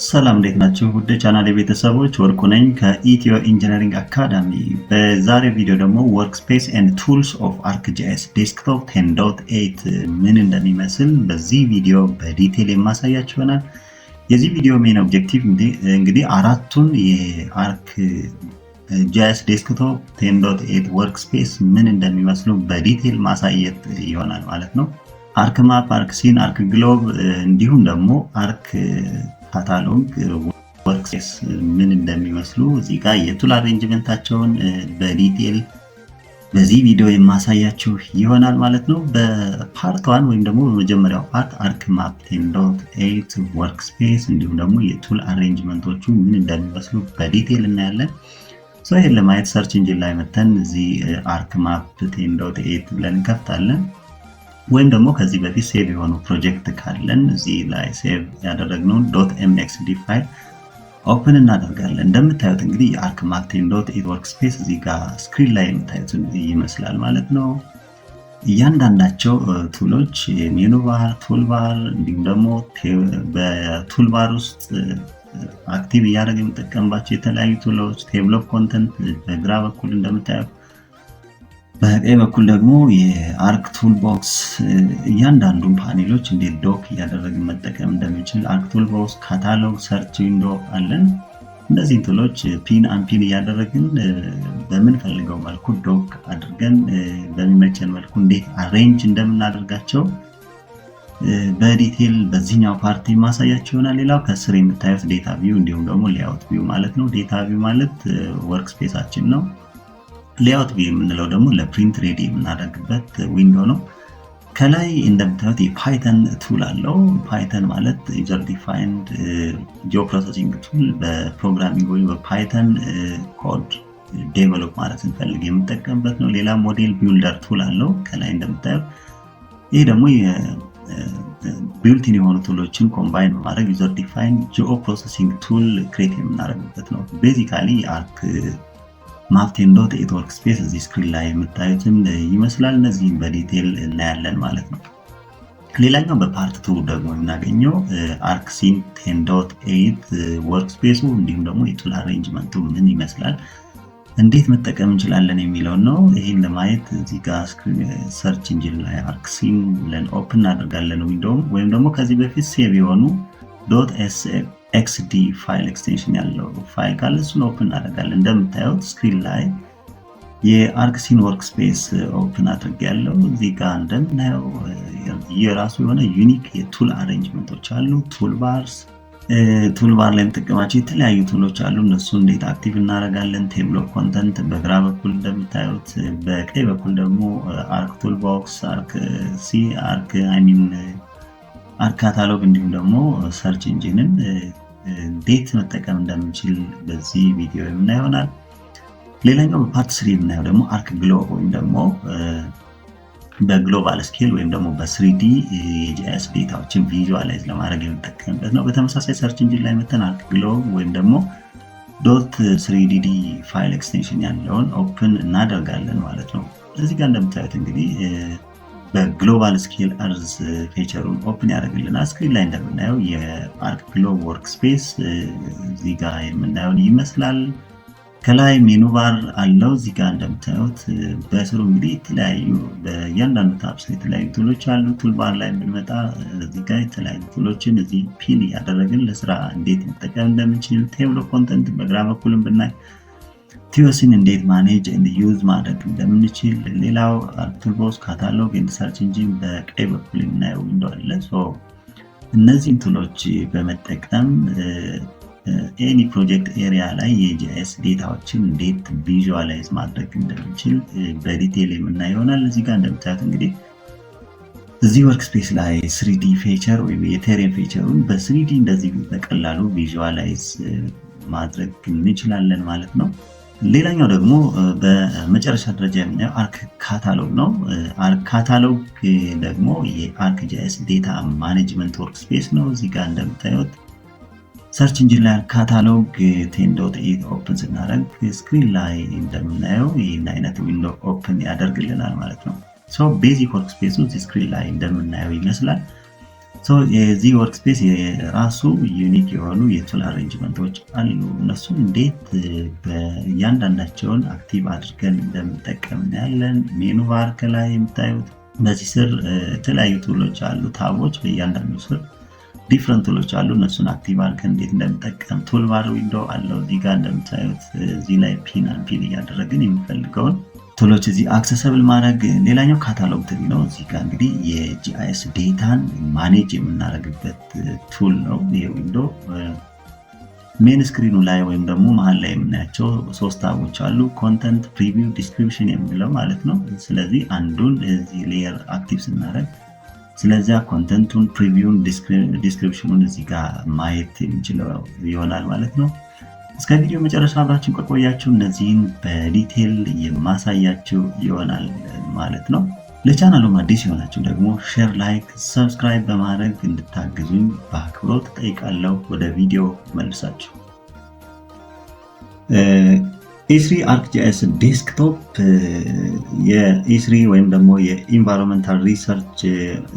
ሰላም እንዴት ናችሁ? ውድ ቻናል ቤተሰቦች ወርቁ ነኝ ከኢትዮ ኢንጂነሪንግ አካዳሚ። በዛሬ ቪዲዮ ደግሞ ወርክስፔስ ኤንድ ቱልስ ኦፍ ArcGIS ዴስክቶፕ 10.8 ምን እንደሚመስል በዚህ ቪዲዮ በዲቴል የማሳያችሁ ይሆናል። የዚህ ቪዲዮ ሜን ኦብጀክቲቭ እንግዲህ አራቱን የArcGIS ዴስክቶፕ 10.8 ወርክስፔስ ምን እንደሚመስሉ በዲቴል ማሳየት ይሆናል ማለት ነው። ArcMap፣ ArcScene፣ ArcGlobe እንዲሁም ደግሞ አርክ ካታሎግ ወርክስፔስ ምን እንደሚመስሉ እዚህ ጋር የቱል አሬንጅመንታቸውን በዲቴል በዚህ ቪዲዮ የማሳያችሁ ይሆናል ማለት ነው። በፓርት 1 ወይም ደግሞ በመጀመሪያው ፓርት ArcMap 10.8 ወርክስፔስ እንዲሁም ደግሞ የቱል አሬንጅመንቶቹ ምን እንደሚመስሉ በዲቴል እናያለን። ይሄን ለማየት ሰርች ኢንጂን ላይ መተን እዚህ ArcMap 10.8 ብለን እንከፍታለን። ወይም ደግሞ ከዚህ በፊት ሴቭ የሆኑ ፕሮጀክት ካለን እዚህ ላይ ሴቭ ያደረግነውን .mxd ፋይል ኦፕን እናደርጋለን። እንደምታዩት እንግዲህ የArcMap 10.8 ወርክስፔስ እዚህ ጋር ስክሪን ላይ የምታዩት ይመስላል ማለት ነው። እያንዳንዳቸው ቱሎች ሜኑ ባር፣ ቱል ባር እንዲሁም ደግሞ በቱል ባር ውስጥ አክቲቭ እያደረገ የምጠቀምባቸው የተለያዩ ቱሎች፣ ቴብል ኦፍ ኮንተንት በግራ በኩል እንደምታዩት፣ በቀኝ በኩል ደግሞ የአርክ ቱል ቦክስ እያንዳንዱን ፓኔሎች እንዴት ዶክ እያደረግን መጠቀም እንደምንችል አርክ ቱል ቦክስ፣ ካታሎግ፣ ሰርች ዊንዶ አለን። እነዚህ ቱሎች ፒን አንፒን እያደረግን በምንፈልገው መልኩ ዶክ አድርገን በሚመቸን መልኩ እንዴት አሬንጅ እንደምናደርጋቸው በዲቴል በዚህኛው ፓርቲ ማሳያችሁ ይሆናል። ሌላው ከስር የምታዩት ዴታ ቪው እንዲሁም ደግሞ ሌአውት ቪው ማለት ነው። ዴታ ቪው ማለት ወርክስፔሳችን ነው። ሌአውት ቪው የምንለው ደግሞ ለፕሪንት ሬዲ የምናደርግበት ዊንዶ ነው። ከላይ እንደምታዩት የፓይተን ቱል አለው። ፓይተን ማለት ዩዘር ዲፋይንድ ጂኦፕሮሰሲንግ ቱል በፕሮግራሚንግ ወይ በፓይተን ኮድ ዴቨሎፕ ማለት ስንፈልግ የምንጠቀምበት ነው። ሌላ ሞዴል ቢልደር ቱል አለው ከላይ እንደምታዩት። ይሄ ደግሞ ቢልቲን የሆኑ ቱሎችን ኮምባይን በማድረግ ዩዘር ዲፋይንድ ጂኦፕሮሰሲንግ ቱል ክሬት የምናደርግበት ነው። ቤዚካሊ ArcMap 10.8 ወርክስፔስ እዚህ ስክሪን ላይ የምታዩትን ይመስላል። እነዚህን በዲቴል እናያለን ማለት ነው። ሌላኛው በፓርት 2 ደግሞ የምናገኘው ArcScene 10.8 ወርክስፔሱ እንዲሁም ደግሞ የቱል አሬንጅመንቱ ምን ይመስላል፣ እንዴት መጠቀም እንችላለን የሚለው ነው። ይህን ለማየት እዚህ ጋር ሰርች ኢንጂን ላይ ArcScene ብለን ኦፕን እናደርጋለን ዊንዶው፣ ወይም ደግሞ ከዚህ በፊት ሴቭ የሆኑ .xd ፋይል ኤክስቴንሽን ያለው ፋይል ካለ እሱን ኦፕን እናደርጋለን። እንደምታዩት ስክሪን ላይ የArcScene ወርክስፔስ ኦፕን አድርጌያለሁ። እዚህ ጋር እንደምናየው የራሱ የሆነ ዩኒክ የቱል አሬንጅመንቶች አሉ። ቱል ባር ላይ የምጠቀማቸው የተለያዩ ቱሎች አሉ። እነሱ እንዴት አክቲቭ እናደርጋለን። ቴብል ኦፍ ኮንተንት በግራ በኩል እንደምታዩት፣ በቀኝ በኩል ደግሞ አርክ ቱል ቦክስ፣ አርክ ካታሎግ እንዲሁም ደግሞ ሰርች ኢንጂንን እንዴት መጠቀም እንደምንችል በዚህ ቪዲዮ የምናየው ይሆናል። ሌላኛው በፓርት 3 የምናየው ደግሞ ArcGlobe ወይም ደግሞ በግሎባል ስኬል ወይም ደግሞ በ3D የጂአይኤስ ዴታዎችን ቪዥዋላይዝ ለማድረግ የምንጠቀምበት ነው። በተመሳሳይ ሰርች ኢንጂን ላይ መተን ArcGlobe ወይም ደግሞ .3dd ፋይል ኤክስቴንሽን ያለውን ኦፕን እናደርጋለን ማለት ነው። እዚህ ጋር እንደምታዩት እንግዲህ በግሎባል ስኬል አርዝ ፊቸሩን ኦፕን ያደርግልናል። ስክሪን ላይ እንደምናየው የArcGlobe ወርክስፔስ እዚህ ጋር የምናየውን ይመስላል። ከላይ ሜኑ ባር አለው። እዚህ ጋር እንደምታዩት በስሩ እንግዲህ የተለያዩ በእያንዳንዱ ታብስ የተለያዩ ቱሎች አሉ። ቱል ባር ላይ ብንመጣ እዚህ ጋር የተለያዩ ቱሎችን እዚህ ፒን እያደረግን ለስራ እንዴት መጠቀም እንደምንችል፣ ቴብል ኦፍ ኮንተንት በግራ በኩልም ብናይ ቲዮስን እንዴት ማኔጅ ኤንድ ዩዝ ማድረግ እንደምንችል፣ ሌላው ቱል ቦክስ፣ ካታሎግ ኤንድ ሰርች ኢንጂን በቀኝ በኩል የምናየው ዊንዶ አለ። እነዚህን ቱሎች በመጠቀም ኤኒ ፕሮጀክት ኤሪያ ላይ የጂአይኤስ ዴታዎችን እንዴት ቪዥዋላይዝ ማድረግ እንደምንችል በዲቴል የምናየው ይሆናል። እዚህ ጋር እንደምታዩት እንግዲህ እዚህ ወርክስፔስ ላይ 3D ፌቸር ወይም የቴሬን ፌቸሩን በ3D እንደዚህ በቀላሉ ቪዥዋላይዝ ማድረግ እንችላለን ማለት ነው። ሌላኛው ደግሞ በመጨረሻ ደረጃ የምናየው አርክ ካታሎግ ነው። አርክ ካታሎግ ደግሞ የArcGIS ዴታ ማኔጅመንት ወርክስፔስ ነው። እዚህ ጋር እንደምታዩት ሰርች ኢንጂን ላይ ካታሎግ 10.8 ኦፕን ስናደርግ ስክሪን ላይ እንደምናየው ይህን አይነት ዊንዶ ኦፕን ያደርግልናል ማለት ነው። ቤዚክ ወርክስፔሱ እዚህ ስክሪን ላይ እንደምናየው ይመስላል። የዚህ ወርክስፔስ የራሱ ዩኒክ የሆኑ የቱል አሬንጅመንቶች አሉ። እነሱን እንዴት በእያንዳንዳቸውን አክቲቭ አድርገን እንደምንጠቀም እናያለን። ሜኑ ባር ከላይ የምታዩት በዚህ ስር የተለያዩ ቱሎች አሉ፣ ታቦች በእያንዳንዱ ስር ዲፍረንት ቱሎች አሉ። እነሱን አክቲቭ አድርገን እንዴት እንደምንጠቀም ቱል ባር ዊንዶ አለው። እዚህ ጋር እንደምታዩት እዚህ ላይ ፒን አንፒን እያደረግን የሚፈልገውን ቱሎች እዚህ አክሰሰብል ማድረግ። ሌላኛው ካታሎግ ትሪ ነው። እዚህ ጋር እንግዲህ የጂአይኤስ ዴታን ማኔጅ የምናደርግበት ቱል ነው። ይሄ ዊንዶ ሜን ስክሪኑ ላይ ወይም ደግሞ መሀል ላይ የምናያቸው 3 ታቦች አሉ። ኮንተንት፣ ፕሪቪው፣ ዲስክሪፕሽን የሚለው ማለት ነው። ስለዚህ አንዱን እዚህ ሌየር አክቲቭ ስናደርግ ስለዚያ ኮንተንቱን፣ ፕሪቪውን፣ ዲስክሪፕሽኑን እዚህ ጋር ማየት የምንችለው ይሆናል ማለት ነው። እስከ ቪዲዮ መጨረሻ አብራችን ከቆያችሁ እነዚህን በዲቴል የማሳያችሁ ይሆናል ማለት ነው። ለቻናሉም አዲስ የሆናችሁ ደግሞ ሼር፣ ላይክ፣ ሰብስክራይብ በማድረግ እንድታግዙኝ በአክብሮት ጠይቃለሁ። ወደ ቪዲዮ መልሳችሁ E3 ArcGIS ዴስክቶፕ የE3 ወይም ደግሞ የኢንቫይሮንመንታል ሪሰርች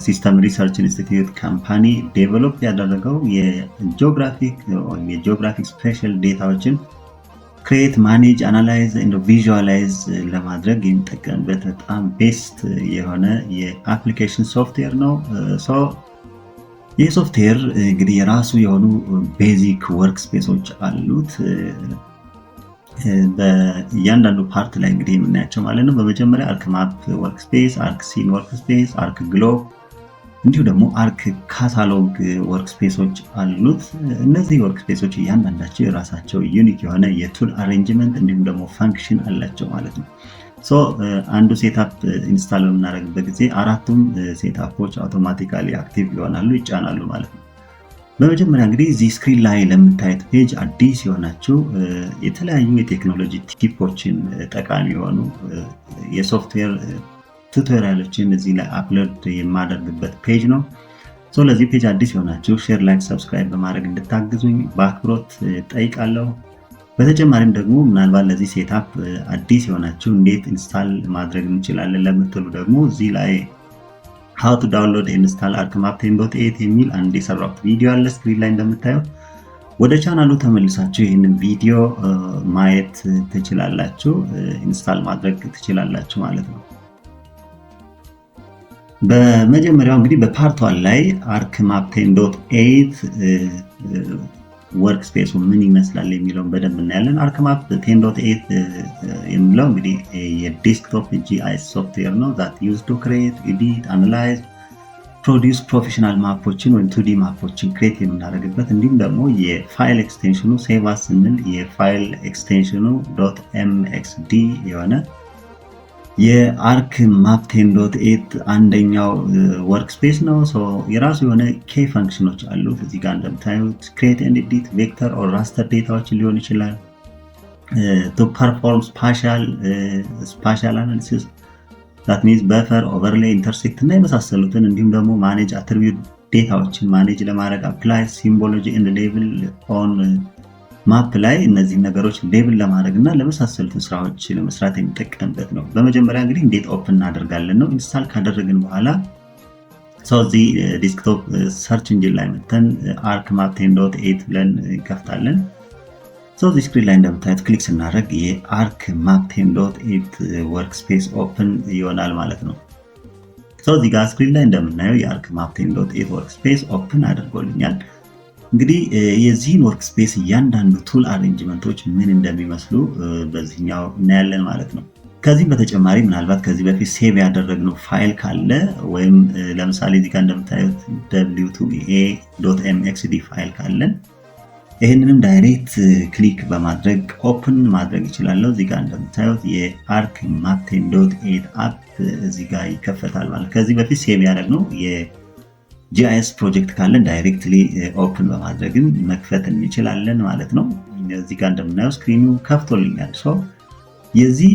ሲስተም ሪሰርች ኢንስቲትዩት ካምፓኒ ዴቨሎፕ ያደረገው የጂኦግራፊክ ስፔሻል ዴታዎችን ክሬት፣ ማኔጅ፣ አናላይዝ እና ቪዥዋላይዝ ለማድረግ የሚጠቀምበት በጣም ቤስት የሆነ የአፕሊኬሽን ሶፍትዌር ነው። ይህ ሶፍትዌር እንግዲህ የራሱ የሆኑ ቤዚክ ወርክ ስፔሶች አሉት። በእያንዳንዱ ፓርት ላይ እንግዲህ የምናያቸው ማለት ነው። በመጀመሪያ አርክ ማፕ ወርክ ስፔስ፣ አርክ ሲን ወርክ ስፔስ፣ አርክ ግሎብ እንዲሁ ደግሞ አርክ ካታሎግ ወርክ ስፔሶች አሉት። እነዚህ ወርክ ስፔሶች እያንዳንዳቸው የራሳቸው ዩኒክ የሆነ የቱል አሬንጅመንት እንዲሁም ደግሞ ፋንክሽን አላቸው ማለት ነው። አንዱ ሴታፕ ኢንስታል በምናደርግበት ጊዜ አራቱም ሴታፖች አውቶማቲካሊ አክቲቭ ይሆናሉ፣ ይጫናሉ ማለት ነው። በመጀመሪያ እንግዲህ እዚህ ስክሪን ላይ ለምታዩት ፔጅ አዲስ የሆናችሁ የተለያዩ የቴክኖሎጂ ቲፖችን ጠቃሚ የሆኑ የሶፍትዌር ቱቶሪያሎችን እዚህ ላይ አፕሎድ የማደርግበት ፔጅ ነው። ለዚህ ፔጅ አዲስ የሆናችሁ ሼር፣ ላይክ፣ ሰብስክራይብ በማድረግ እንድታግዙኝ በአክብሮት ጠይቃለሁ። በተጨማሪም ደግሞ ምናልባት ለዚህ ሴታፕ አዲስ የሆናችሁ እንዴት ኢንስታል ማድረግ እንችላለን ለምትሉ ደግሞ እዚህ ላይ how to download and install ArcMap 10.8 የሚል አንድ የሰራሁት ቪዲዮ አለ ስክሪን ላይ እንደምታዩት። ወደ ቻናሉ ተመልሳችሁ ይህንን ቪዲዮ ማየት ትችላላችሁ፣ ኢንስታል ማድረግ ትችላላችሁ ማለት ነው። በመጀመሪያው እንግዲህ በፓርት 1 ላይ ArcMap 10.8 ወርክ ስፔሱ ምን ይመስላል የሚለውን በደንብ እናያለን። ArcMap 10.8 የሚለው እንግዲህ የዴስክቶፕ GIS ሶፍትዌር ነው that used to create, edit, analyze, produce ፕሮፌሽናል ማፖችን ወይም 2D ማፖችን ክሬት የምናደርግበት እንዲሁም ደግሞ የፋይል ኤክስቴንሽኑ ሴቭ አስ ስንል የፋይል ኤክስቴንሽኑ .mxd የሆነ የArcMap 10.8 አንደኛው ወርክ ስፔስ ነው። የራሱ የሆነ ኬ ፈንክሽኖች አሉት። እዚህ ጋር እንደምታዩት ክሬት ኤንድ ኤዲት ቬክተር ኦር ራስተር ዴታዎችን ሊሆን ይችላል። ቱ ፐርፎርም ስፓሻል አናሊሲስ ዛት ሚንስ በፈር፣ ኦቨርሌይ፣ ኢንተርሴክት እና የመሳሰሉትን እንዲሁም ደግሞ ማኔጅ አትሪቢዩት ዴታዎችን ማኔጅ ለማድረግ አፕላይ ሲምቦሎጂ ኤንድ ሌብል ኦን ማፕ ላይ እነዚህ ነገሮች ሌብል ለማድረግ እና ለመሳሰሉትን ስራዎች ለመስራት የሚጠቀምበት ነው። በመጀመሪያ እንግዲህ እንዴት ኦፕን እናደርጋለን ነው። ኢንስታል ካደረግን በኋላ እዚህ ዴስክቶፕ ሰርች ኢንጂን ላይ መተን ArcMap 10.8 ብለን እንከፍታለን። እዚህ ስክሪን ላይ እንደምታዩት ክሊክ ስናደርግ የArcMap 10.8 ወርክ ስፔስ ኦፕን ይሆናል ማለት ነው። እዚህ ጋር ስክሪን ላይ እንደምናየው የArcMap 10.8 ወርክ ስፔስ ኦፕን አድርጎልኛል። እንግዲህ የዚህን ወርክ ስፔስ እያንዳንዱ ቱል አሬንጅመንቶች ምን እንደሚመስሉ በዚህኛው እናያለን ማለት ነው። ከዚህም በተጨማሪ ምናልባት ከዚህ በፊት ሴቭ ያደረግነው ፋይል ካለ ወይም ለምሳሌ እዚህ ጋር እንደምታዩት w2a.mxd ፋይል ካለን ይህንንም ዳይሬክት ክሊክ በማድረግ ኦፕን ማድረግ ይችላለሁ። እዚህ ጋር እንደምታዩት የArcMap 10.8 አፕ እዚህ ጋር ይከፈታል ማለት ከዚህ በፊት ሴቭ ያደረግነው GIS ፕሮጀክት ካለን ዳይሬክትሊ ኦፕን በማድረግም መክፈት እንችላለን ማለት ነው። እዚህ ጋር እንደምናየው ስክሪኑ ከፍቶልኛል። የዚህ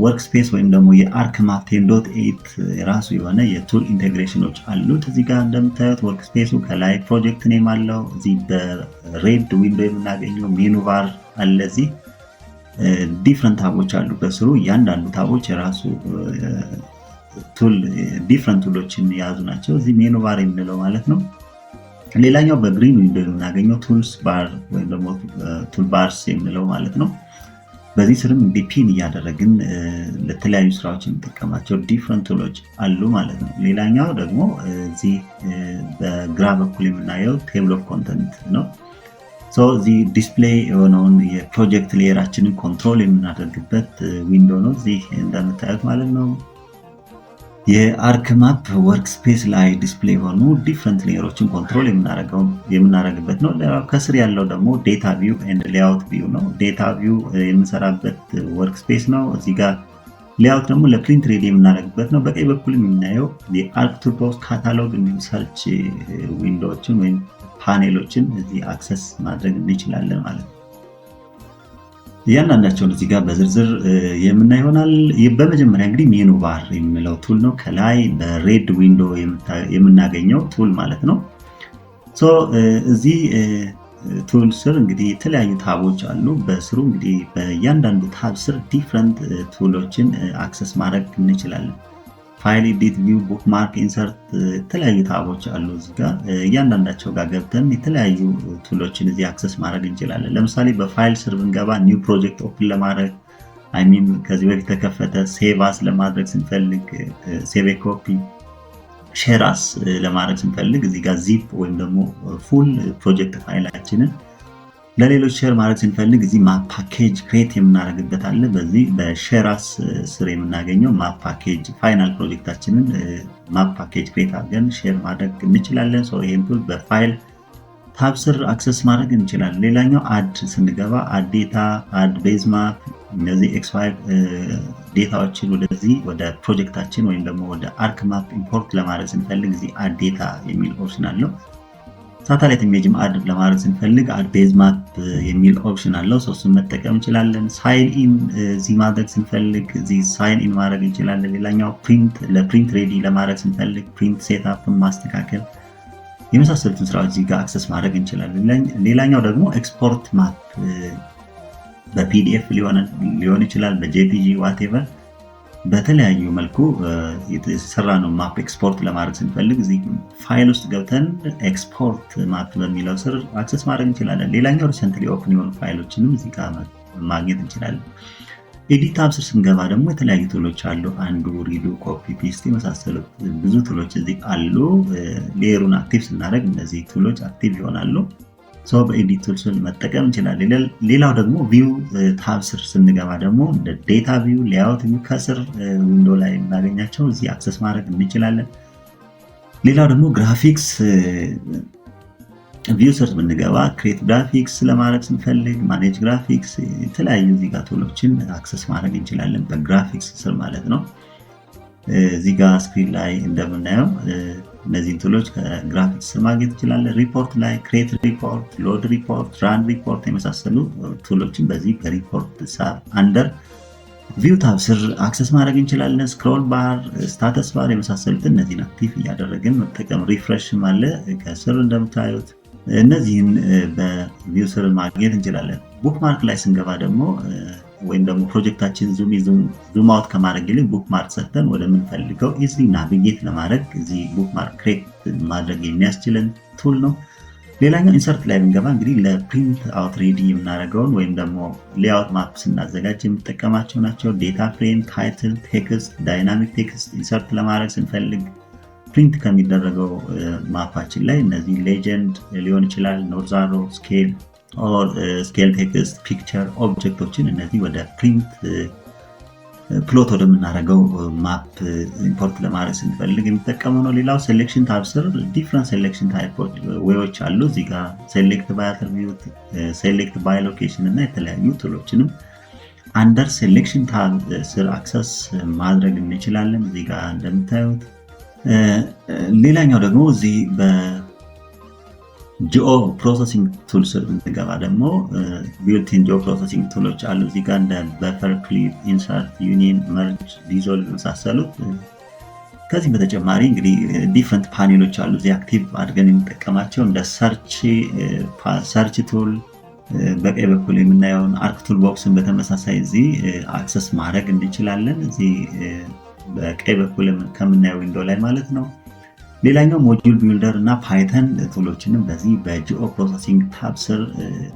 ወርክ ስፔስ ወይም ደግሞ የArcMap 10.8 ራሱ የሆነ የቱል ኢንቴግሬሽኖች አሉት። እዚህ ጋር እንደምታዩት ወርክ ስፔሱ ከላይ ፕሮጀክት ኔም አለው። እዚህ በሬድ ዊንዶ የምናገኘው ሜኑ ባር አለ። እዚህ ዲፍረንት ታቦች አሉ በስሩ። እያንዳንዱ ታቦች የራሱ ቱል ዲፍረንት ቱሎችን የያዙ ናቸው። እዚህ ሜኑ ባር የምንለው ማለት ነው። ሌላኛው በግሪን ዊንዶ የምናገኘው ቱልስ ባር ወይም ደግሞ ቱል ባርስ የምንለው ማለት ነው። በዚህ ስርም ፒን እያደረግን ለተለያዩ ስራዎች የምንጠቀማቸው ዲፍረንት ቱሎች አሉ ማለት ነው። ሌላኛው ደግሞ እዚህ በግራ በኩል የምናየው ቴብል ኦፍ ኮንተንት ነው። እዚህ ዲስፕሌይ የሆነውን የፕሮጀክት ሌየራችንን ኮንትሮል የምናደርግበት ዊንዶ ነው እዚህ እንደምታዩት ማለት ነው። የአርክ ማፕ ወርክ ስፔስ ላይ ዲስፕሌይ የሆኑ ዲፍረንት ሌየሮችን ኮንትሮል የምናደርግበት ነው። ከስር ያለው ደግሞ ዴታ ቪው ኤንድ ሌአውት ቪው ነው። ዴታ ቪው የምንሰራበት ወርክ ስፔስ ነው። እዚህ ጋር ሌአውት ደግሞ ለፕሪንት ሬዲ የምናደርግበት ነው። በቀኝ በኩል የምናየው የአርክ ቱልቦክስ ካታሎግ እንዲሁም ሰርች ዊንዶዎችን ወይም ፓኔሎችን እዚህ አክሰስ ማድረግ እንችላለን ማለት ነው። እያንዳንዳቸውን እዚህ ጋር በዝርዝር የምናይ ይሆናል። በመጀመሪያ እንግዲህ ሜኑ ባር የሚለው ቱል ነው። ከላይ በሬድ ዊንዶ የምናገኘው ቱል ማለት ነው። እዚህ ቱል ስር እንግዲህ የተለያዩ ታቦች አሉ። በስሩ እንግዲህ በእያንዳንዱ ታብ ስር ዲፍረንት ቱሎችን አክሰስ ማድረግ እንችላለን። ፋይል፣ ኤዲት፣ ቪው፣ ቡክማርክ፣ ኢንሰርት የተለያዩ ታቦች አሉ እዚህ ጋር። እያንዳንዳቸው ጋር ገብተን የተለያዩ ቱሎችን እዚህ አክሰስ ማድረግ እንችላለን። ለምሳሌ በፋይል ስር ብንገባ ኒው ፕሮጀክት ኦፕን ለማድረግ ከዚህ በፊት ተከፈተ ሴቫስ ለማድረግ ስንፈልግ ሴቭ ኮፒ፣ ሼራስ ለማድረግ ስንፈልግ እዚህ ጋር ዚፕ ወይም ደግሞ ፉል ፕሮጀክት ፋይላችንን ለሌሎች ሼር ማድረግ ስንፈልግ እዚህ ማፕ ፓኬጅ ክሬት የምናደርግበት አለ። በዚህ በሼራስ ስር የምናገኘው ማፕ ፓኬጅ ፋይናል ፕሮጀክታችንን ማፕ ፓኬጅ ክሬት አድርገን ሼር ማድረግ እንችላለን። ይህን ቱል በፋይል ታብ ስር አክሰስ ማድረግ እንችላለን። ሌላኛው አድ ስንገባ አድ ዴታ፣ አድ ቤዝ ማፕ፣ እነዚህ ኤክስ5 ዴታዎችን ወደዚህ ወደ ፕሮጀክታችን ወይም ደግሞ ወደ አርክ ማፕ ኢምፖርት ለማድረግ ስንፈልግ እዚህ አድ ዴታ የሚል ኦፕሽን አለው። ሳተላይት ኢሜጅ አድ ለማድረግ ስንፈልግ አድ ቤዝ ማፕ የሚል ኦፕሽን አለው። እሱን መጠቀም እንችላለን። ሳይን ኢን እዚህ ማድረግ ስንፈልግ እዚህ ሳይን ኢን ማድረግ እንችላለን። ሌላኛው ለፕሪንት ሬዲ ለማድረግ ስንፈልግ ፕሪንት ሴትአፕን ማስተካከል የመሳሰሉትን ስራዎች እዚህ ጋር አክሰስ ማድረግ እንችላለን። ሌላኛው ደግሞ ኤክስፖርት ማፕ በፒዲኤፍ ሊሆን ይችላል፣ በጄፒጂ ዋቴቨር በተለያዩ መልኩ የተሰራ ነው። ማፕ ኤክስፖርት ለማድረግ ስንፈልግ እዚህ ፋይል ውስጥ ገብተን ኤክስፖርት ማፕ በሚለው ስር አክሰስ ማድረግ እንችላለን። ሌላኛው ሪሰንትሊ ኦፕን የሆኑ ፋይሎችንም እዚህ ጋር ማግኘት እንችላለን። ኤዲት ታብ ስር ስንገባ ደግሞ የተለያዩ ቱሎች አሉ። አንዱ ሪዱ፣ ኮፒ፣ ፔስት የመሳሰሉት ብዙ ቱሎች እዚህ አሉ። ሌየሩን አክቲቭ ስናደርግ እነዚህ ቱሎች አክቲቭ ይሆናሉ። በኤዲት ቱልስ መጠቀም እንችላለን። ሌላው ደግሞ ቪው ታብ ስር ስንገባ ደግሞ እንደ ዴታ ቪው፣ ሌአውት ቪው ከስር ዊንዶ ላይ የምናገኛቸው እዚህ አክሰስ ማድረግ እንችላለን። ሌላው ደግሞ ግራፊክስ ቪው ስር ብንገባ ክሬት ግራፊክስ ለማድረግ ስንፈልግ ማኔጅ ግራፊክስ የተለያዩ እዚህ ጋር ቱሎችን አክሰስ ማድረግ እንችላለን በግራፊክስ ስር ማለት ነው። እዚህ ጋር ስክሪን ላይ እንደምናየው እነዚህን ቱሎች ከግራፊክስ ማግኘት እንችላለን። ሪፖርት ላይ ክሬት ሪፖርት፣ ሎድ ሪፖርት፣ ራን ሪፖርት የመሳሰሉ ቱሎችን በዚህ በሪፖርት ሳብ አንደር ቪው ታብ ስር አክሰስ ማድረግ እንችላለን። ስክሮል ባር፣ ስታተስ ባር የመሳሰሉትን እነዚህን አክቲቭ እያደረግን መጠቀም። ሪፍሬሽም አለ ከስር እንደምታዩት። እነዚህን በቪው ስር ማግኘት እንችላለን። ቡክማርክ ላይ ስንገባ ደግሞ ወይም ደግሞ ፕሮጀክታችን ዙም አውት ከማድረግ ይልቅ ቡክማርክ ሰጥተን ወደምንፈልገው ኢዝሊ ናቪጌት ለማድረግ እዚህ ቡክማርክ ክሬት ማድረግ የሚያስችለን ቱል ነው። ሌላኛው ኢንሰርት ላይ ብንገባ እንግዲህ ለፕሪንት አውት ሬዲ የምናደርገውን ወይም ደግሞ ሌአውት ማፕ ስናዘጋጅ የምንጠቀማቸው ናቸው። ዴታ ፍሬም፣ ታይትል፣ ቴክስት፣ ዳይናሚክ ቴክስት ኢንሰርት ለማድረግ ስንፈልግ ፕሪንት ከሚደረገው ማፓችን ላይ እነዚህ ሌጀንድ ሊሆን ይችላል፣ ኖርዝ አሮ፣ ስኬል ኦር ስኬል ቴክስት፣ ፒክቸር ኦብጀክቶችን እነዚህ ወደ ፕሪንት ፕሎት ወደምናደርገው ማፕ ኢምፖርት ለማድረግ ስንፈልግ የሚጠቀመው ነው። ሌላው ሴሌክሽን ታብ ስር ዲፍረንት ሴሌክሽን ታይፖች ዌዎች አሉ። እዚህ ጋር ሴሌክት ባይ አትሪቢዩት፣ ሴሌክት ባይ ሎኬሽን እና የተለያዩ ቱሎችንም አንደር ሴሌክሽን ታብ ስር አክሰስ ማድረግ እንችላለን እዚህ ጋር እንደምታዩት። ሌላኛው ደግሞ እዚህ ጂኦ ፕሮሰሲንግ ቱል ስር ብንገባ ደግሞ ቢልቲን ጂኦ ፕሮሰሲንግ ቱሎች አሉ እዚህ ጋር እንደ በፈር፣ ክሊፕ፣ ኢንሰርት፣ ዩኒየን፣ መርጅ፣ ዲዞልቭ የመሳሰሉት። ከዚህ በተጨማሪ እንግዲህ ዲፍረንት ፓኔሎች አሉ እዚህ አክቲቭ አድርገን የሚጠቀማቸው እንደ ሰርች ቱል፣ በቀኝ በኩል የምናየውን አርክ ቱል ቦክስን በተመሳሳይ እዚህ አክሰስ ማድረግ እንችላለን። እዚህ በቀኝ በኩል ከምናየው ዊንዶ ላይ ማለት ነው። ሌላኛው ሞጁል ቢልደር እና ፓይተን ቱሎችንም በዚህ በጂኦ ፕሮሰሲንግ ታብ ስር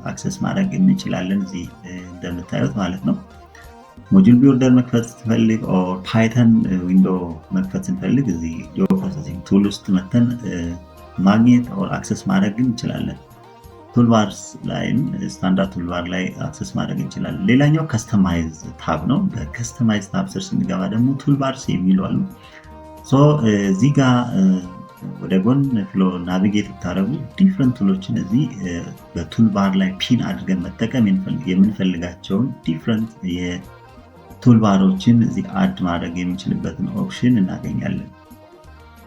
አክሰስ ማድረግ እንችላለን። እዚህ እንደምታዩት ማለት ነው። ሞጁል ቢልደር መክፈት ስንፈልግ ኦር ፓይተን ዊንዶ መክፈት ስንፈልግ እዚህ ጂኦ ፕሮሰሲንግ ቱል ውስጥ መተን ማግኘት ኦር አክሰስ ማድረግ እንችላለን። ቱልባርስ ላይም ስታንዳርድ ቱልባር ላይ አክሰስ ማድረግ እንችላለን። ሌላኛው ከስተማይዝ ታብ ነው። በከስተማይዝ ታብ ስር ስንገባ ደግሞ ቱልባርስ የሚሉ አሉ። እዚህ ጋር ወደ ጎን ፍሎ ናቪጌት ብታደረጉ ዲፍረንት ቱሎችን እዚህ በቱልባር ላይ ፒን አድርገን መጠቀም የምንፈልጋቸውን ዲፍረንት የቱልባሮችን እዚህ አድ ማድረግ የሚችልበትን ኦፕሽን እናገኛለን።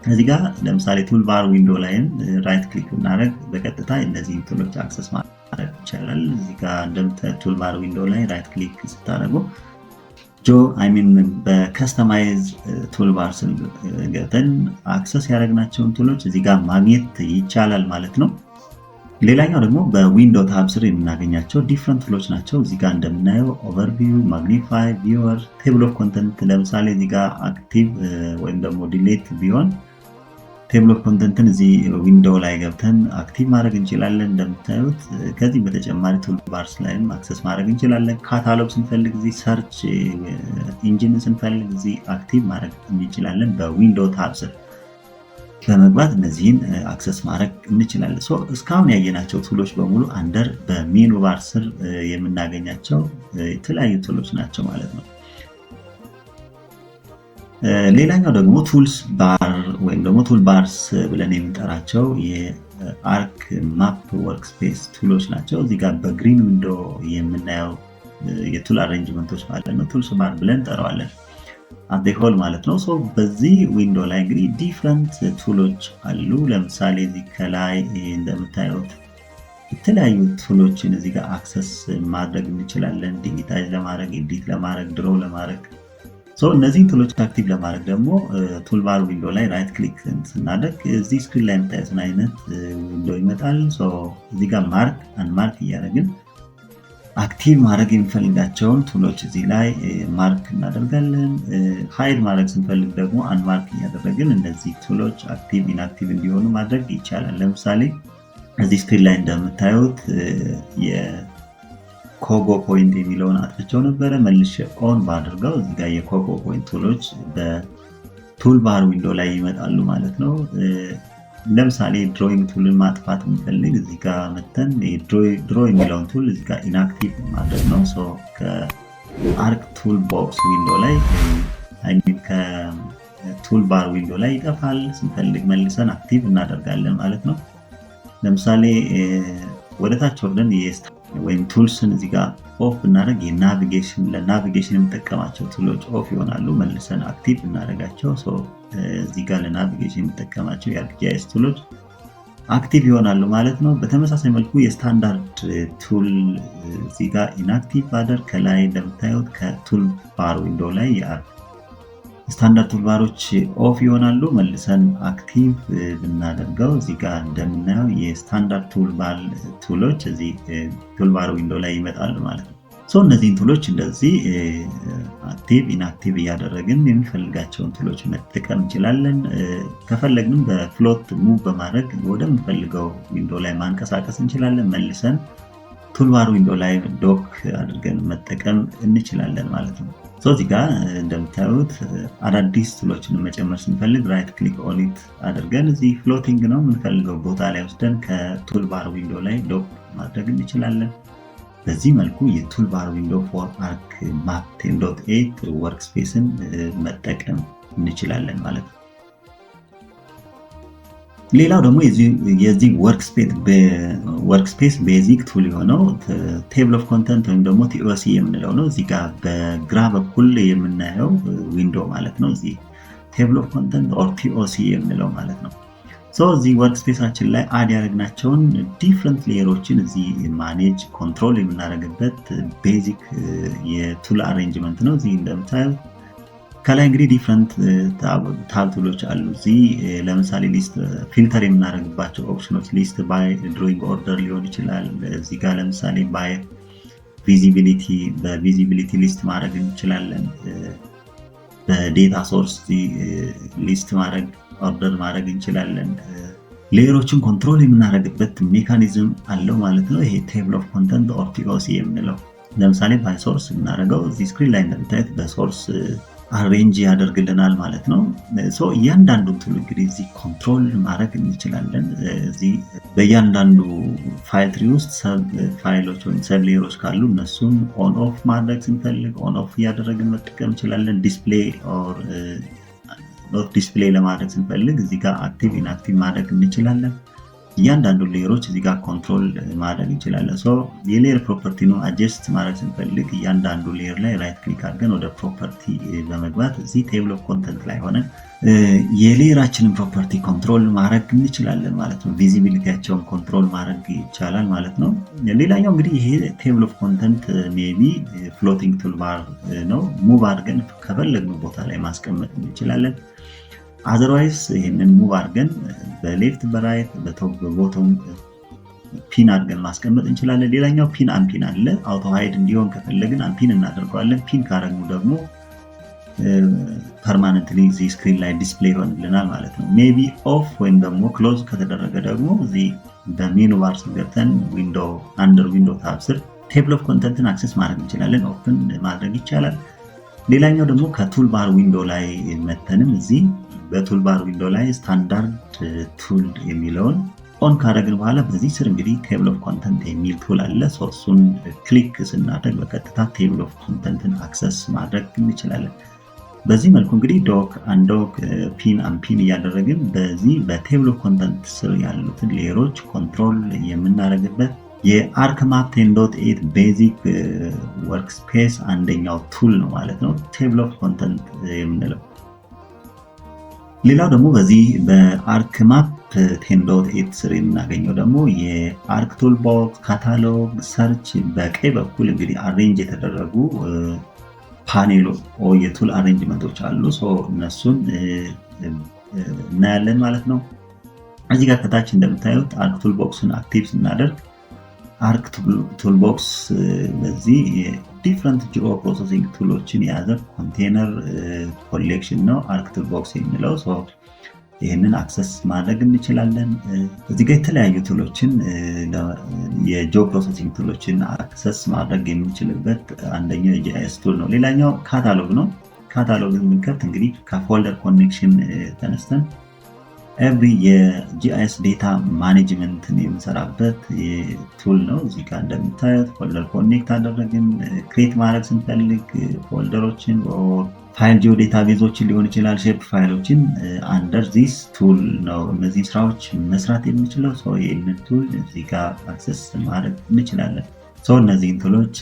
እዚህ ጋር ለምሳሌ ቱልባር ዊንዶ ላይም ራይት ክሊክ ብናደረግ በቀጥታ እነዚህ ቱሎች አክሰስ ማድረግ ይቻላል። እዚህ ጋር እንደምታዩት ቱልባር ዊንዶ ላይ ራይት ክሊክ ስታደረጉ በከስተማይዝ ቱልባር ስር ገብተን አክሰስ ያደረግናቸውን ቱሎች እዚህ ጋር ማግኘት ይቻላል ማለት ነው። ሌላኛው ደግሞ በዊንዶ ታብ ስር የምናገኛቸው ዲፍረንት ቱሎች ናቸው። እዚህ ጋር እንደምናየው ኦቨርቪው፣ ማግኒፋይ፣ ቪወር፣ ቴብል ኦፍ ኮንተንት ለምሳሌ እዚህ ጋር አክቲቭ ወይም ደግሞ ዲሌት ቢሆን ቴብል ኦፍ ኮንተንትን እዚህ ዊንዶ ላይ ገብተን አክቲቭ ማድረግ እንችላለን እንደምታዩት። ከዚህ በተጨማሪ ቱልባርስ ላይም አክሰስ ማድረግ እንችላለን። ካታሎግ ስንፈልግ እዚህ፣ ሰርች ኢንጂን ስንፈልግ እዚህ አክቲቭ ማድረግ እንችላለን። በዊንዶ ታብ ስር በመግባት እነዚህን አክሰስ ማድረግ እንችላለን። እስካሁን ያየናቸው ቱሎች በሙሉ አንደር በሜኑ ባር ስር የምናገኛቸው የተለያዩ ቱሎች ናቸው ማለት ነው። ሌላኛው ደግሞ ቱልስ ባር ወይም ደግሞ ቱል ባርስ ብለን የምንጠራቸው የአርክ ማፕ ወርክስፔስ ቱሎች ናቸው። እዚህ ጋር በግሪን ዊንዶ የምናየው የቱል አሬንጅመንቶች ማለት ነው። ቱልስ ባር ብለን እንጠራዋለን ሆል ማለት ነው። በዚህ ዊንዶ ላይ እንግዲህ ዲፍረንት ቱሎች አሉ። ለምሳሌ እዚህ ከላይ እንደምታዩት የተለያዩ ቱሎችን እዚህ ጋር አክሰስ ማድረግ እንችላለን። ዲጂታይዝ ለማድረግ፣ ኤዲት ለማድረግ፣ ድሮ ለማድረግ። እነዚህን ቱሎች አክቲቭ ለማድረግ ደግሞ ቱልባር ዊንዶ ላይ ራይት ክሊክ ስናደርግ እዚህ ስክሪን ላይ የምታዩትን አይነት ዊንዶ ይመጣል። እዚህ ጋር ማርክ አንማርክ እያደረግን አክቲቭ ማድረግ የሚፈልጋቸውን ቱሎች እዚህ ላይ ማርክ እናደርጋለን። ሃይድ ማድረግ ስንፈልግ ደግሞ አንማርክ እያደረግን እነዚህ ቱሎች አክቲቭ ኢንአክቲቭ እንዲሆኑ ማድረግ ይቻላል። ለምሳሌ እዚህ ስክሪን ላይ እንደምታዩት የኮጎ ፖይንት የሚለውን አጥፍቼው ነበረ። መልሼ ኦን ባድርገው እዚህ ጋር የኮጎ ፖይንት ቱሎች በቱልባር ዊንዶ ላይ ይመጣሉ ማለት ነው። ለምሳሌ ድሮይንግ ቱልን ማጥፋት የምንፈልግ እዚህ ጋር መተን ድሮ የሚለውን ቱል እዚህ ጋር ኢንአክቲቭ ማድረግ ነው። ከአርክ ቱል ቦክስ ዊንዶ ላይ ከቱልባር ዊንዶ ላይ ይጠፋል። ስንፈልግ መልሰን አክቲቭ እናደርጋለን ማለት ነው። ለምሳሌ ወደታች ወርደን ወይም ቱልስን እዚህ ጋር ኦፍ ብናደርግ ለናቪጌሽን የምጠቀማቸው ቱሎች ኦፍ ይሆናሉ። መልሰን አክቲቭ እናደርጋቸው እዚህ ጋር ለናቪጌሽን የምጠቀማቸው የአርክጂአይኤስ ቱሎች አክቲቭ ይሆናሉ ማለት ነው። በተመሳሳይ መልኩ የስታንዳርድ ቱል እዚህ ጋር ኢንአክቲቭ ባደርግ ከላይ እንደምታዩት ከቱል ባር ዊንዶ ላይ ስታንዳርድ ቱልባሮች ኦፍ ይሆናሉ። መልሰን አክቲቭ ብናደርገው እዚህ ጋር እንደምናየው የስታንዳርድ ቱልባር ቱሎች እዚህ ቱልባር ዊንዶ ላይ ይመጣሉ ማለት ነው። እነዚህን ቱሎች እንደዚህ አክቲቭ ኢንአክቲቭ እያደረግን የሚፈልጋቸውን ቱሎች መጠቀም እንችላለን። ከፈለግንም በፍሎት ሙቭ በማድረግ ወደምንፈልገው ዊንዶ ላይ ማንቀሳቀስ እንችላለን። መልሰን ቱልባር ዊንዶ ላይ ዶክ አድርገን መጠቀም እንችላለን ማለት ነው። እዚህ ጋር እንደምታዩት አዳዲስ ቱሎችን መጨመር ስንፈልግ ራይት ክሊክ ኦኒት አድርገን እዚህ ፍሎቲንግ ነው የምንፈልገው ቦታ ላይ ወስደን ከቱልባር ዊንዶ ላይ ዶክ ማድረግ እንችላለን። በዚህ መልኩ የቱልባር ዊንዶ ፎር አርክ ማፕ 10.8 ወርክስፔስን መጠቀም እንችላለን ማለት ነው። ሌላው ደግሞ የዚህ ወርክስፔስ ቤዚክ ቱል የሆነው ቴብል ኦፍ ኮንተንት ወይም ደግሞ ቲኦሲ የምንለው ነው። እዚህ ጋር በግራ በኩል የምናየው ዊንዶ ማለት ነው። እዚህ ቴብል ኦፍ ኮንተንት ኦር ቲኦሲ የምንለው ማለት ነው። እዚህ ወርክስፔሳችን ላይ አድ ያደረግናቸውን ዲፍረንት ሌየሮችን እዚህ ማኔጅ ኮንትሮል የምናደርግበት ቤዚክ የቱል አሬንጅመንት ነው። እዚህ እንደምታዩት ከላይ እንግዲህ ዲፍረንት ታብ ቱሎች አሉ። እዚህ ለምሳሌ ሊስት ፊልተር የምናደርግባቸው ኦፕሽኖች ሊስት ባይ ድሮይንግ ኦርደር ሊሆን ይችላል። እዚህ ጋር ለምሳሌ ባይ ቪዚቢሊቲ በቪዚቢሊቲ ሊስት ማድረግ እንችላለን። በዴታ ሶርስ ሊስት ማድረግ ኦርደር ማድረግ እንችላለን። ሌየሮችን ኮንትሮል የምናደርግበት ሜካኒዝም አለው ማለት ነው። ይሄ ቴብል ኦፍ ኮንተንት ኦር ቲኦሲ የምንለው ለምሳሌ ባይ ሶርስ የምናደርገው እዚህ ስክሪን ላይ እንደምታዩት በሶርስ አሬንጅ ያደርግልናል ማለት ነው። እያንዳንዱን ቱል እንግዲህ እዚህ ኮንትሮል ማድረግ እንችላለን። እዚህ በእያንዳንዱ ፋይል ትሪ ውስጥ ሰብ ፋይሎች ወይም ሰብ ሌየሮች ካሉ እነሱን ኦን ኦፍ ማድረግ ስንፈልግ ኦን ኦፍ እያደረግን መጠቀም እንችላለን። ዲስፕሌይ ኦር ኖት ዲስፕሌይ ለማድረግ ስንፈልግ እዚህ ጋር አክቲቭ ኢንአክቲቭ ማድረግ እንችላለን። እያንዳንዱ ሌየሮች እዚህ ጋር ኮንትሮል ማድረግ እንችላለን። የሌየር ፕሮፐርቲ ነው አጀስት ማድረግ ስንፈልግ እያንዳንዱ ሌየር ላይ ራይት ክሊክ አድርገን ወደ ፕሮፐርቲ በመግባት እዚህ ቴብል ኦፍ ኮንተንት ላይ ሆነን የሌየራችንን ፕሮፐርቲ ኮንትሮል ማድረግ እንችላለን ማለት ነው። ቪዚቢሊቲያቸውን ኮንትሮል ማድረግ ይቻላል ማለት ነው። ሌላኛው እንግዲህ ይሄ ቴብል ኦፍ ኮንተንት ሜቢ ፍሎቲንግ ቱልባር ነው። ሙቭ አድርገን ከፈለግነው ቦታ ላይ ማስቀመጥ እንችላለን። አዘርዋይስ ይህንን ሙቭ አድርገን በሌፍት በራይት በቶፕ በቦቶም ፒን አድርገን ማስቀመጥ እንችላለን። ሌላኛው ፒን አንፒን አለ። አውቶ ሃይድ እንዲሆን ከፈለግን አንፒን እናደርገዋለን። ፒን ካረግነው ደግሞ ፐርማነንትሊ እዚህ ስክሪን ላይ ዲስፕሌይ ይሆንልናል ማለት ነው። ሜቢ ኦፍ ወይም ደግሞ ክሎዝ ከተደረገ ደግሞ እዚህ በሜኑ ባር ገብተን አንደር ዊንዶው ታብ ስር ቴብል ኦፍ ኮንተንትን አክሰስ ማድረግ እንችላለን። ኦፕን ማድረግ ይቻላል። ሌላኛው ደግሞ ከቱል ባር ዊንዶ ላይ መተንም እዚህ በቱል ባር ዊንዶ ላይ ስታንዳርድ ቱል የሚለውን ኦን ካደረግን በኋላ በዚህ ስር እንግዲህ ቴብል ኦፍ ኮንተንት የሚል ቱል አለ። እሱን ክሊክ ስናደርግ በቀጥታ ቴብል ኦፍ ኮንተንትን አክሰስ ማድረግ እንችላለን። በዚህ መልኩ እንግዲህ ዶክ አንዶክ ፒን አንፒን እያደረግን በዚህ በቴብል ኦፍ ኮንተንት ስር ያሉትን ሌየሮች ኮንትሮል የምናደርግበት የአርክማፕ 10.8 ቤዚክ ወርክስፔስ አንደኛው ቱል ነው ማለት ነው፣ ቴብል ኦፍ ኮንተንት የምንለው። ሌላው ደግሞ በዚህ በአርክማፕ 10.8 ስር የምናገኘው ደግሞ የአርክ ቱል ቦክስ፣ ካታሎግ፣ ሰርች በቀኝ በኩል እንግዲህ አሬንጅ የተደረጉ ፓኔል የቱል አሬንጅመንቶች አሉ። እነሱን እናያለን ማለት ነው። እዚህ ጋር ከታች እንደምታዩት አርክ ቱል ቦክስን አክቲቭ ስናደርግ አርክ ቱልቦክስ በዚህ ዲፍረንት ጂኦ ፕሮሰሲንግ ቱሎችን የያዘ ኮንቴነር ኮሌክሽን ነው አርክ ቱልቦክስ የሚለው። ይህንን አክሰስ ማድረግ እንችላለን። እዚህ ጋር የተለያዩ ቱሎችን የጂኦ ፕሮሰሲንግ ቱሎችን አክሰስ ማድረግ የምንችልበት አንደኛው የጂአይኤስ ቱል ነው። ሌላኛው ካታሎግ ነው። ካታሎግ የምንከፍት እንግዲህ ከፎልደር ኮኔክሽን ተነስተን ኤቭሪ የጂአይኤስ ዴታ ማኔጅመንትን የምንሰራበት ቱል ነው። እዚህ ጋር እንደምታዩት ፎልደር ኮኔክት አደረግን። ክሬት ማድረግ ስንፈልግ ፎልደሮችን ፋይል ጂኦ ዴታቤዞችን ሊሆን ይችላል፣ ሼፕ ፋይሎችን አንደር ዚስ ቱል ነው እነዚህ ስራዎች መስራት የምንችለው። ይህንን ቱል እዚህ ጋር አክሰስ ማድረግ እንችላለን። እነዚህን ቱሎች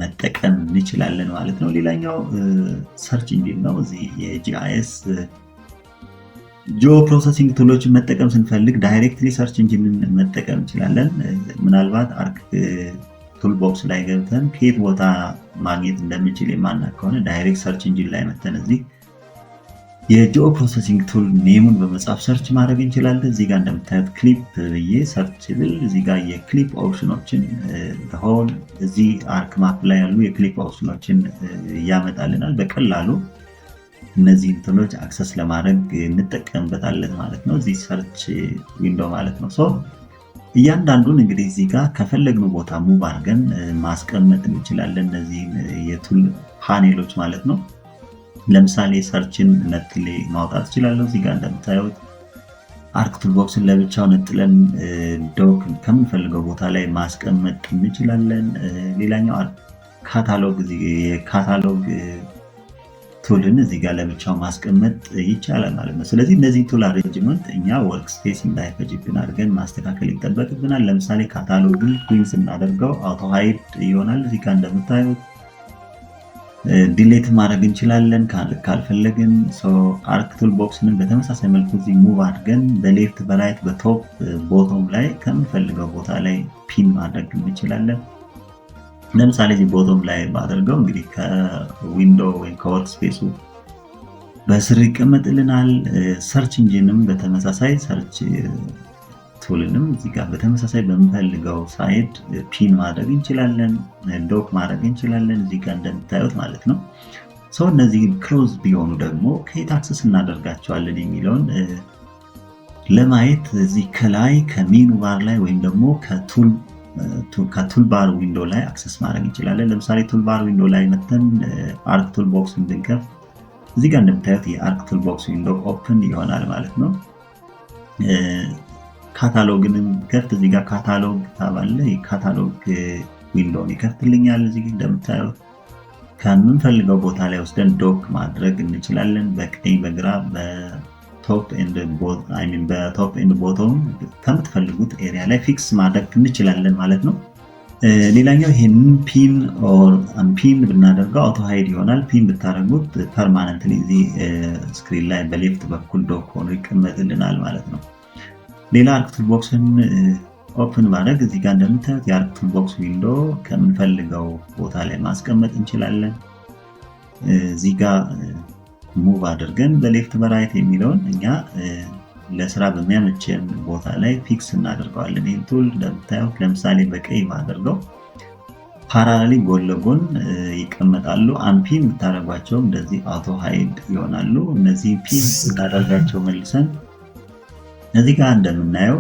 መጠቀም እንችላለን ማለት ነው። ሌላኛው ሰርች ኢንጂን ነው። እዚህ የጂአይኤስ ጂኦ ፕሮሰሲንግ ቱሎችን መጠቀም ስንፈልግ ዳይሬክትሊ ሰርች ኢንጂንን መጠቀም እንችላለን። ምናልባት አርክ ቱል ቦክስ ላይ ገብተን ከየት ቦታ ማግኘት እንደምንችል የማናውቅ ከሆነ ዳይሬክት ሰርች ኢንጂን ላይ መተን እዚህ የጂኦ ፕሮሰሲንግ ቱል ኔሙን በመጻፍ ሰርች ማድረግ እንችላለን። እዚህ ጋር እንደምታዩት ክሊፕ ብዬ ሰርች ብል እዚህ ጋር የክሊፕ ኦፕሽኖችን ሆል እዚህ አርክ ማፕ ላይ ያሉ የክሊፕ ኦፕሽኖችን ያመጣልናል። በቀላሉ እነዚህን ቱሎች አክሰስ ለማድረግ እንጠቀምበታለን ማለት ነው። እዚህ ሰርች ዊንዶ ማለት ነው። እያንዳንዱን እንግዲህ እዚህ ጋር ከፈለግነው ቦታ ሙቭ አድርገን ማስቀመጥ እንችላለን። እነዚህን የቱል ፓኔሎች ማለት ነው። ለምሳሌ ሰርችን ነጥሌ ማውጣት እችላለሁ። እዚህ ጋር እንደምታዩት አርክ ቱል ቦክስን ለብቻው ነጥለን ዶክ ከምንፈልገው ቦታ ላይ ማስቀመጥ እንችላለን። ሌላኛው ካታሎግ የካታሎግ ቱልን እዚህ ጋር ለብቻው ማስቀመጥ ይቻላል ማለት ነው። ስለዚህ እነዚህ ቱል አሬንጅመንት እኛ ወርክ ስፔስ እንዳይፈጅብን አድርገን ማስተካከል ይጠበቅብናል። ለምሳሌ ካታሎግን ኩዊን ስናደርገው አውቶ ሃይድ ይሆናል። እዚህ ጋር እንደምታዩት ዲሌት ማድረግ እንችላለን ካልፈለግን። አርክ ቱል ቦክስንን በተመሳሳይ መልኩ እዚህ ሙቭ አድርገን በሌፍት በራይት በቶፕ ቦቶም ላይ ከምንፈልገው ቦታ ላይ ፒን ማድረግ እንችላለን። ለምሳሌ እዚህ ቦቶም ላይ ባደርገው እንግዲህ ከዊንዶው ወይም ከወርክ ስፔሱ በስር ይቀመጥልናል። ሰርች ኢንጂንም በተመሳሳይ ሰርች ቱልንም እዚህ ጋር በተመሳሳይ በምንፈልገው ሳይድ ፒን ማድረግ እንችላለን፣ ዶክ ማድረግ እንችላለን እዚህ ጋር እንደምታዩት ማለት ነው። ሰው እነዚህ ክሎዝ ቢሆኑ ደግሞ ከየት አክሰስ እናደርጋቸዋለን የሚለውን ለማየት እዚህ ከላይ ከሜኑ ባር ላይ ወይም ደግሞ ከቱል ባር ዊንዶ ላይ አክሰስ ማድረግ እንችላለን። ለምሳሌ ቱል ባር ዊንዶ ላይ መተን አርክ ቱል ቦክስን ብንከፍት እዚህ ጋር እንደምታዩት የአርክ ቱል ቦክስ ዊንዶ ኦፕን ይሆናል ማለት ነው። ካታሎግንም ከፍት እዚህ ጋር ካታሎግ ታባለ የካታሎግ ዊንዶውን ይከፍትልኛል። እዚህ እንደምታዩት ከምንፈልገው ቦታ ላይ ወስደን ዶክ ማድረግ እንችላለን። በቀኝ በግራ በቶፕ ኤንድ ቦቶም ከምትፈልጉት ኤሪያ ላይ ፊክስ ማድረግ እንችላለን ማለት ነው። ሌላኛው ይሄንን ፒን ኦር አንፒን ብናደርገው አውቶ ሃይድ ይሆናል። ፒን ብታደርጉት ፐርማነንትሊ እዚህ ስክሪን ላይ በሌፍት በኩል ዶክ ሆኖ ይቀመጥልናል ማለት ነው። ሌላ አርክ ቱል ቦክስን ኦፕን ማድረግ እዚህ ጋር እንደምታዩት የአርክ ቱል ቦክስ ዊንዶ ከምንፈልገው ቦታ ላይ ማስቀመጥ እንችላለን። እዚህ ጋር ሙቭ አድርገን በሌፍት በራይት የሚለውን እኛ ለስራ በሚያመቸን ቦታ ላይ ፊክስ እናደርገዋለን። ይህን ቱል እንደምታዩት ለምሳሌ በቀይ ባደርገው ፓራሌሊ ጎን ለጎን ይቀመጣሉ። አንፒን የምታደርጓቸው እንደዚህ አውቶ ሃይድ ይሆናሉ። እነዚህ ፒን እናደርጋቸው መልሰን እዚህ ጋር እንደምናየው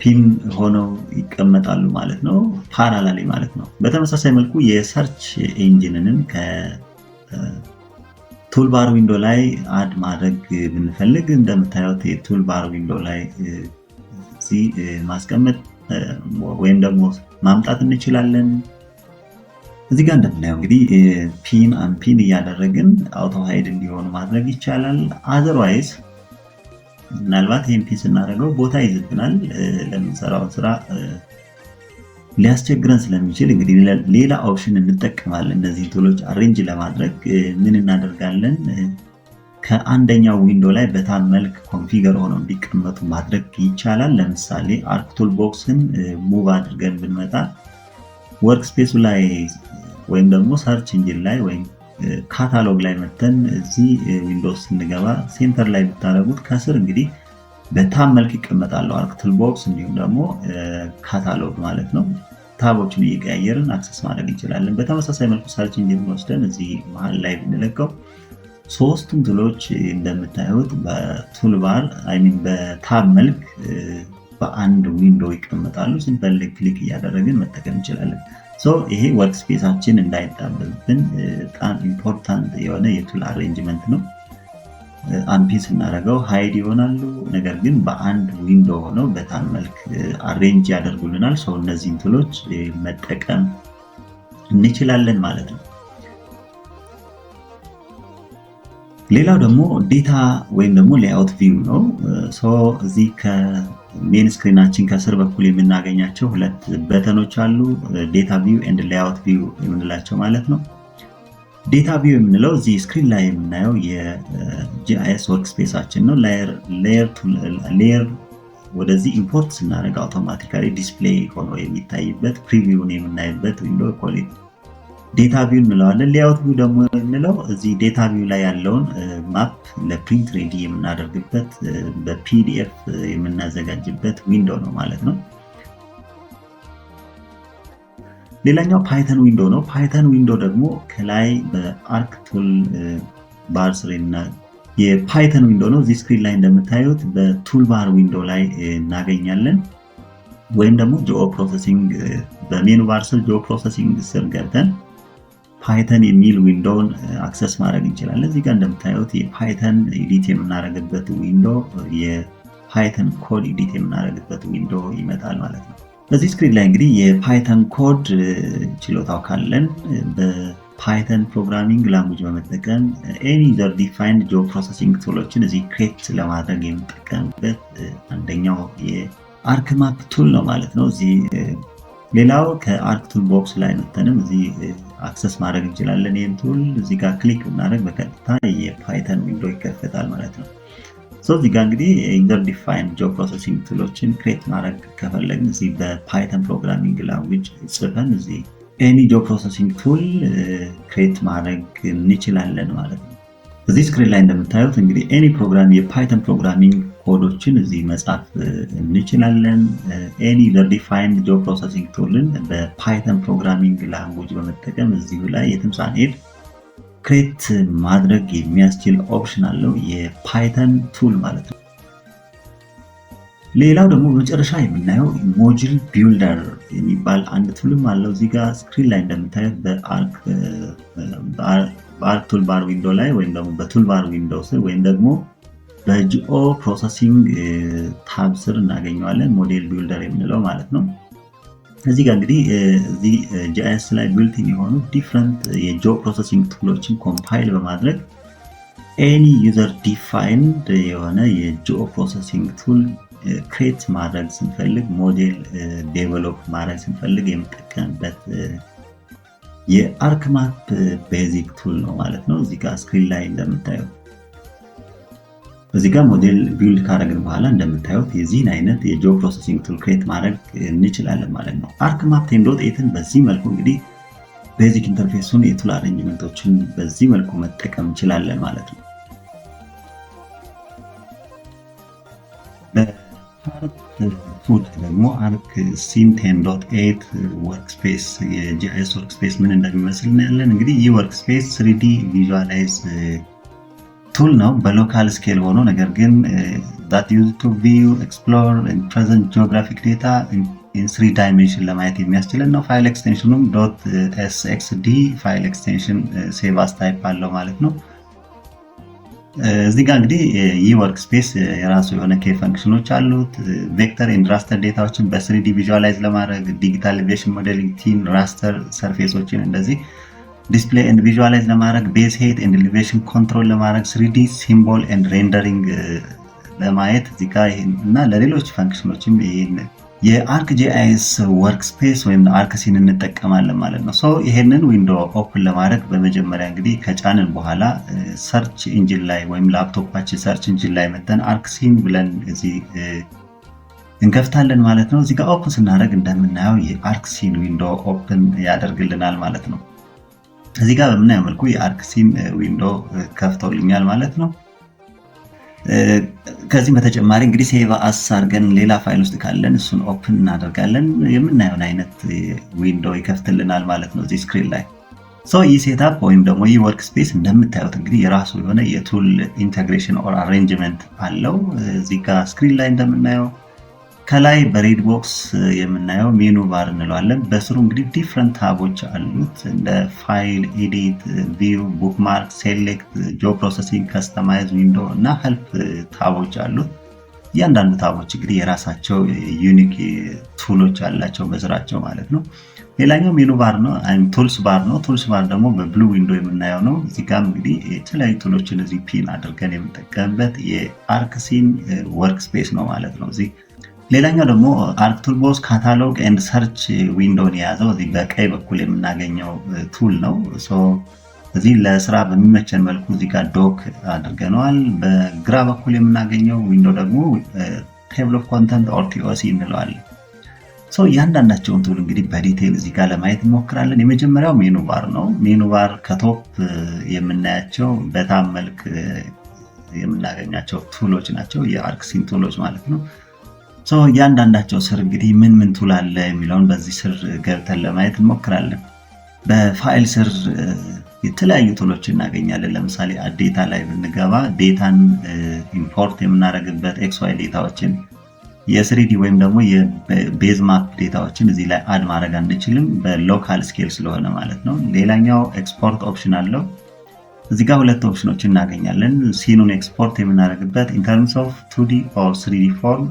ፒን ሆነው ይቀመጣሉ ማለት ነው፣ ፓራላሊ ማለት ነው። በተመሳሳይ መልኩ የሰርች ኢንጂንንም ከቱልባር ዊንዶ ላይ አድ ማድረግ ብንፈልግ እንደምታዩት የቱልባር ዊንዶ ላይ እዚህ ማስቀመጥ ወይም ደግሞ ማምጣት እንችላለን። እዚህ ጋር እንደምናየው እንግዲህ ፒን አንፒን እያደረግን አውቶ ሃይድ እንዲሆኑ ማድረግ ይቻላል። አዘርዋይዝ ምናልባት ይህን ፒን ስናደርገው ቦታ ይዝብናል፣ ለምንሰራውን ስራ ሊያስቸግረን ስለሚችል እንግዲህ ሌላ ኦፕሽን እንጠቀማለን። እነዚህ ቱሎች አሬንጅ ለማድረግ ምን እናደርጋለን? ከአንደኛው ዊንዶ ላይ በታብ መልክ ኮንፊገር ሆነው እንዲቀመጡ ማድረግ ይቻላል። ለምሳሌ አርክ ቱል ቦክስን ሙቭ አድርገን ብንመጣ ወርክ ስፔሱ ላይ ወይም ደግሞ ሰርች ኢንጂን ላይ ወይም ካታሎግ ላይ መተን እዚህ ዊንዶውስ ስንገባ ሴንተር ላይ ብታደርጉት ከስር እንግዲህ በታብ መልክ ይቀመጣሉ። አርክ ቱል ቦክስ እንዲሁም ደግሞ ካታሎግ ማለት ነው። ታቦችን እየቀያየርን አክሰስ ማድረግ እንችላለን። በተመሳሳይ መልኩ ሰርች ኢንጂን ወስደን እዚህ መሀል ላይ ብንለቀው ሶስቱም ቱሎች እንደምታዩት በቱልባር በታብ መልክ በአንድ ዊንዶ ይቀመጣሉ። ስንፈልግ ክሊክ እያደረግን መጠቀም እንችላለን። ይሄ ወርክ ስፔሳችን እንዳይጣበብብን በጣም ኢምፖርታንት የሆነ የቱል አሬንጅመንት ነው። አንፒን ስናደርገው ሃይድ ይሆናሉ፣ ነገር ግን በአንድ ዊንዶ ሆነው በታብ መልክ አሬንጅ ያደርጉልናል። እነዚህን ቱሎች መጠቀም እንችላለን ማለት ነው። ሌላው ደግሞ ዴታ ወይም ደግሞ ሌአውት ቪው ነው። እዚህ ከሜን ስክሪናችን ከስር በኩል የምናገኛቸው ሁለት በተኖች አሉ፣ ዴታ ቪው ኤንድ ሌአውት ቪው የምንላቸው ማለት ነው። ዴታ ቪው የምንለው እዚህ ስክሪን ላይ የምናየው የጂአይኤስ ወርክ ስፔሳችን ነው። ሌየር ወደዚህ ኢምፖርት ስናደርግ አውቶማቲካሊ ዲስፕሌይ ሆኖ የሚታይበት ፕሪቪውን የምናይበት ዊንዶ ኮሊት ዴታ ቪው እንለዋለን። ሌአውት ቪው ደግሞ የምንለው እዚህ ዴታ ቪው ላይ ያለውን ማፕ ለፕሪንት ሬዲ የምናደርግበት በፒዲኤፍ የምናዘጋጅበት ዊንዶ ነው ማለት ነው። ሌላኛው ፓይተን ዊንዶ ነው። ፓይተን ዊንዶ ደግሞ ከላይ በአርክ ቱል ባር ስር የፓይተን ዊንዶ ነው። እዚህ ስክሪን ላይ እንደምታዩት በቱል ባር ዊንዶ ላይ እናገኛለን። ወይም ደግሞ ጂኦ ፕሮሰሲንግ በሜኑ ባር ስር ጂኦ ፕሮሰሲንግ ስር ገብተን ፓይተን የሚል ዊንዶውን አክሰስ ማድረግ እንችላለን። እዚህ ጋር እንደምታዩት የፓይተን ኤዲት የምናደርግበት ዊንዶ የፓይተን ኮድ ኤዲት የምናደርግበት ዊንዶ ይመጣል ማለት ነው። በዚህ ስክሪን ላይ እንግዲህ የፓይተን ኮድ ችሎታው ካለን በፓይተን ፕሮግራሚንግ ላንጉጅ በመጠቀም ኤኒ ዩዘር ዲፋይንድ ጂኦ ፕሮሰሲንግ ቱሎችን እዚህ ክሬት ለማድረግ የምንጠቀምበት አንደኛው የአርክ ማፕ ቱል ነው ማለት ነው። እዚህ ሌላው ከአርክ ቱል ቦክስ ላይ መተንም እዚህ አክሰስ ማድረግ እንችላለን። ይህን ቱል እዚህ ጋር ክሊክ ብናደርግ በቀጥታ የፓይተን ዊንዶ ይከፈታል ማለት ነው። እዚህ ጋር እንግዲህ ዩዘር ዲፋይንድ ጂኦ ፕሮሰሲንግ ቱሎችን ክሬት ማድረግ ከፈለግን እዚህ በፓይተን ፕሮግራሚንግ ላንጉጅ ጽፈን እዚህ ኤኒ ጂኦ ፕሮሰሲንግ ቱል ክሬት ማድረግ እንችላለን ማለት ነው። እዚህ ስክሪን ላይ እንደምታዩት እንግዲህ ኤኒ ፕሮግራም የፓይተን ፕሮግራሚንግ ኮዶችን እዚህ መጻፍ እንችላለን። ኤኒ ዩዘር ዲፋይንድ ጂኦ ፕሮሰሲንግ ቱልን በፓይተን ፕሮግራሚንግ ላንጉጅ በመጠቀም እዚሁ ላይ የትም ሳንሄድ ክሬት ማድረግ የሚያስችል ኦፕሽን አለው የፓይተን ቱል ማለት ነው። ሌላው ደግሞ በመጨረሻ የምናየው ሞጁል ቢልደር የሚባል አንድ ቱልም አለው። እዚህ ጋር ስክሪን ላይ እንደምታዩት በአርክ ቱልባር ዊንዶ ላይ ወይም ደግሞ በቱልባር ዊንዶ ስር ወይም ደግሞ በጂኦ ፕሮሰሲንግ ታብ ስር እናገኘዋለን። ሞዴል ቢልደር የምንለው ማለት ነው። እዚህ ጋር እንግዲህ እዚህ ጂአይኤስ ላይ ቢልቲን የሆኑ ዲፍረንት የጂኦ ፕሮሰሲንግ ቱሎችን ኮምፓይል በማድረግ ኤኒ ዩዘር ዲፋይንድ የሆነ የጂኦ ፕሮሰሲንግ ቱል ክሬት ማድረግ ስንፈልግ ሞዴል ዴቨሎፕ ማድረግ ስንፈልግ የምጠቀምበት የአርክማፕ ቤዚክ ቱል ነው ማለት ነው። እዚህ ጋር ስክሪን ላይ እንደምታየው እዚህ ጋር ሞዴል ቢልድ ካደረግን በኋላ እንደምታዩት የዚህን አይነት የጂኦ ፕሮሰሲንግ ቱል ክሬት ማድረግ እንችላለን ማለት ነው። አርክማፕ 10.8ን በዚህ መልኩ እንግዲህ ቤዚክ ኢንተርፌሱን የቱል አሬንጅመንቶችን በዚህ መልኩ መጠቀም እንችላለን ማለት ነው። በፓርት ቱል ደግሞ አርክ ሲን 10.8 ወርክስፔስ የጂአይኤስ ወርክስፔስ ምን እንደሚመስል እናያለን። እንግዲህ ይህ ወርክስፔስ 3ዲ ቪዥዋላይዝ ቱል ነው በሎካል ስኬል ሆኖ ነገር ግን that used to view explore and present geographic data in 3 dimension ለማየት የሚያስችለን ነው። ፋይል ኤክስቴንሽኑም .sxd ፋይል ኤክስቴንሽን ሴቭ አስ ታይፕ አለው ማለት ነው። እዚህ ጋር እንግዲህ ይህ ወርክ ስፔስ የራሱ የሆነ ኬ ፈንክሽኖች አሉት። ቬክተር ኤንድ ራስተር ዴታዎችን በ3ዲ ቪዥዋላይዝ ለማድረግ ዲጂታል ኤሌቬሽን ሞዴሊንግ ቲም ራስተር ሰርፌሶችን እንደዚህ ዲስፕሌይ ኤንድ ቪዥዋላይዝ ለማድረግ ቤዝ ሄት ኤንድ ኤሌቬሽን ኮንትሮል ለማድረግ 3ዲ ሲምቦል ኤንድ ሬንደሪንግ ለማየት እዚህ ጋር ይሄን እና ለሌሎች ፈንክሽኖችም ይሄን የአርክ ጂአይኤስ ወርክ ስፔስ ወይም አርክ ሲን እንጠቀማለን ማለት ነው። ሶ ይሄንን ዊንዶ ኦፕን ለማድረግ በመጀመሪያ እንግዲህ ከጫንን በኋላ ሰርች ኢንጂን ላይ ወይም ላፕቶፓችን ሰርች ኢንጂን ላይ መተን አርክ ሲን ብለን እዚህ እንከፍታለን ማለት ነው። እዚህ ጋር ኦፕን ስናደርግ እንደምናየው የአርክ ሲን ዊንዶ ኦፕን ያደርግልናል ማለት ነው። እዚህ ጋር በምናየው መልኩ የአርክ ሲን ዊንዶ ከፍቶልኛል ማለት ነው። ከዚህ በተጨማሪ እንግዲህ ሴቭ አስ አድርገን ሌላ ፋይል ውስጥ ካለን እሱን ኦፕን እናደርጋለን የምናየውን አይነት ዊንዶ ይከፍትልናል ማለት ነው እዚህ ስክሪን ላይ። ይህ ሴታፕ ወይም ደግሞ ይህ ወርክ ስፔስ እንደምታዩት እንግዲህ የራሱ የሆነ የቱል ኢንተግሬሽን ኦር አሬንጅመንት አለው። እዚህ ጋር ስክሪን ላይ እንደምናየው ከላይ በሬድ ቦክስ የምናየው ሜኑ ባር እንለዋለን። በስሩ እንግዲህ ዲፍረንት ታቦች አሉት እንደ ፋይል፣ ኤዲት፣ ቪው፣ ቡክማርክ፣ ሴሌክት፣ ጂኦ ፕሮሰሲንግ፣ ከስተማይዝ፣ ዊንዶ እና ሄልፕ ታቦች አሉት። እያንዳንዱ ታቦች እንግዲህ የራሳቸው ዩኒክ ቱሎች አላቸው በስራቸው ማለት ነው። ሌላኛው ሜኑ ባር ነው፣ ቱልስ ባር ነው። ቱልስ ባር ደግሞ በብሉ ዊንዶ የምናየው ነው። እዚህ ጋር እንግዲህ የተለያዩ ቱሎችን እዚህ ፒን አድርገን የምንጠቀምበት የአርክ ሲን ወርክ ስፔስ ነው ማለት ነው እዚህ። ሌላኛው ደግሞ አርክ ቱልቦክስ ካታሎግ ኤንድ ሰርች ዊንዶውን የያዘው እዚህ በቀኝ በኩል የምናገኘው ቱል ነው። እዚህ ለስራ በሚመቸን መልኩ እዚህ ጋር ዶክ አድርገነዋል። በግራ በኩል የምናገኘው ዊንዶ ደግሞ ቴብል ኦፍ ኮንተንት ኦር ቲኦሲ እንለዋለን። እያንዳንዳቸውን ቱል እንግዲህ በዲቴይል እዚህ ጋር ለማየት እንሞክራለን። የመጀመሪያው ሜኑ ባር ነው። ሜኑ ባር ከቶፕ የምናያቸው በታብ መልክ የምናገኛቸው ቱሎች ናቸው፣ የአርክ ሲን ቱሎች ማለት ነው። እያንዳንዳቸው ስር እንግዲህ ምን ምን ቱል አለ የሚለውን በዚህ ስር ገብተን ለማየት እንሞክራለን። በፋይል ስር የተለያዩ ቱሎች እናገኛለን። ለምሳሌ ዴታ ላይ ብንገባ ዴታን ኢምፖርት የምናደርግበት ኤክስዋይ ዴታዎችን የስሪዲ ወይም ደግሞ የቤዝ ማፕ ዴታዎችን እዚህ ላይ አድ ማድረግ አንችልም በሎካል ስኬል ስለሆነ ማለት ነው። ሌላኛው ኤክስፖርት ኦፕሽን አለው። እዚህ ጋር ሁለት ኦፕሽኖች እናገኛለን። ሲኑን ኤክስፖርት የምናደርግበት ኢንተርምስ ኦፍ 2D ኦር 3D ፎርም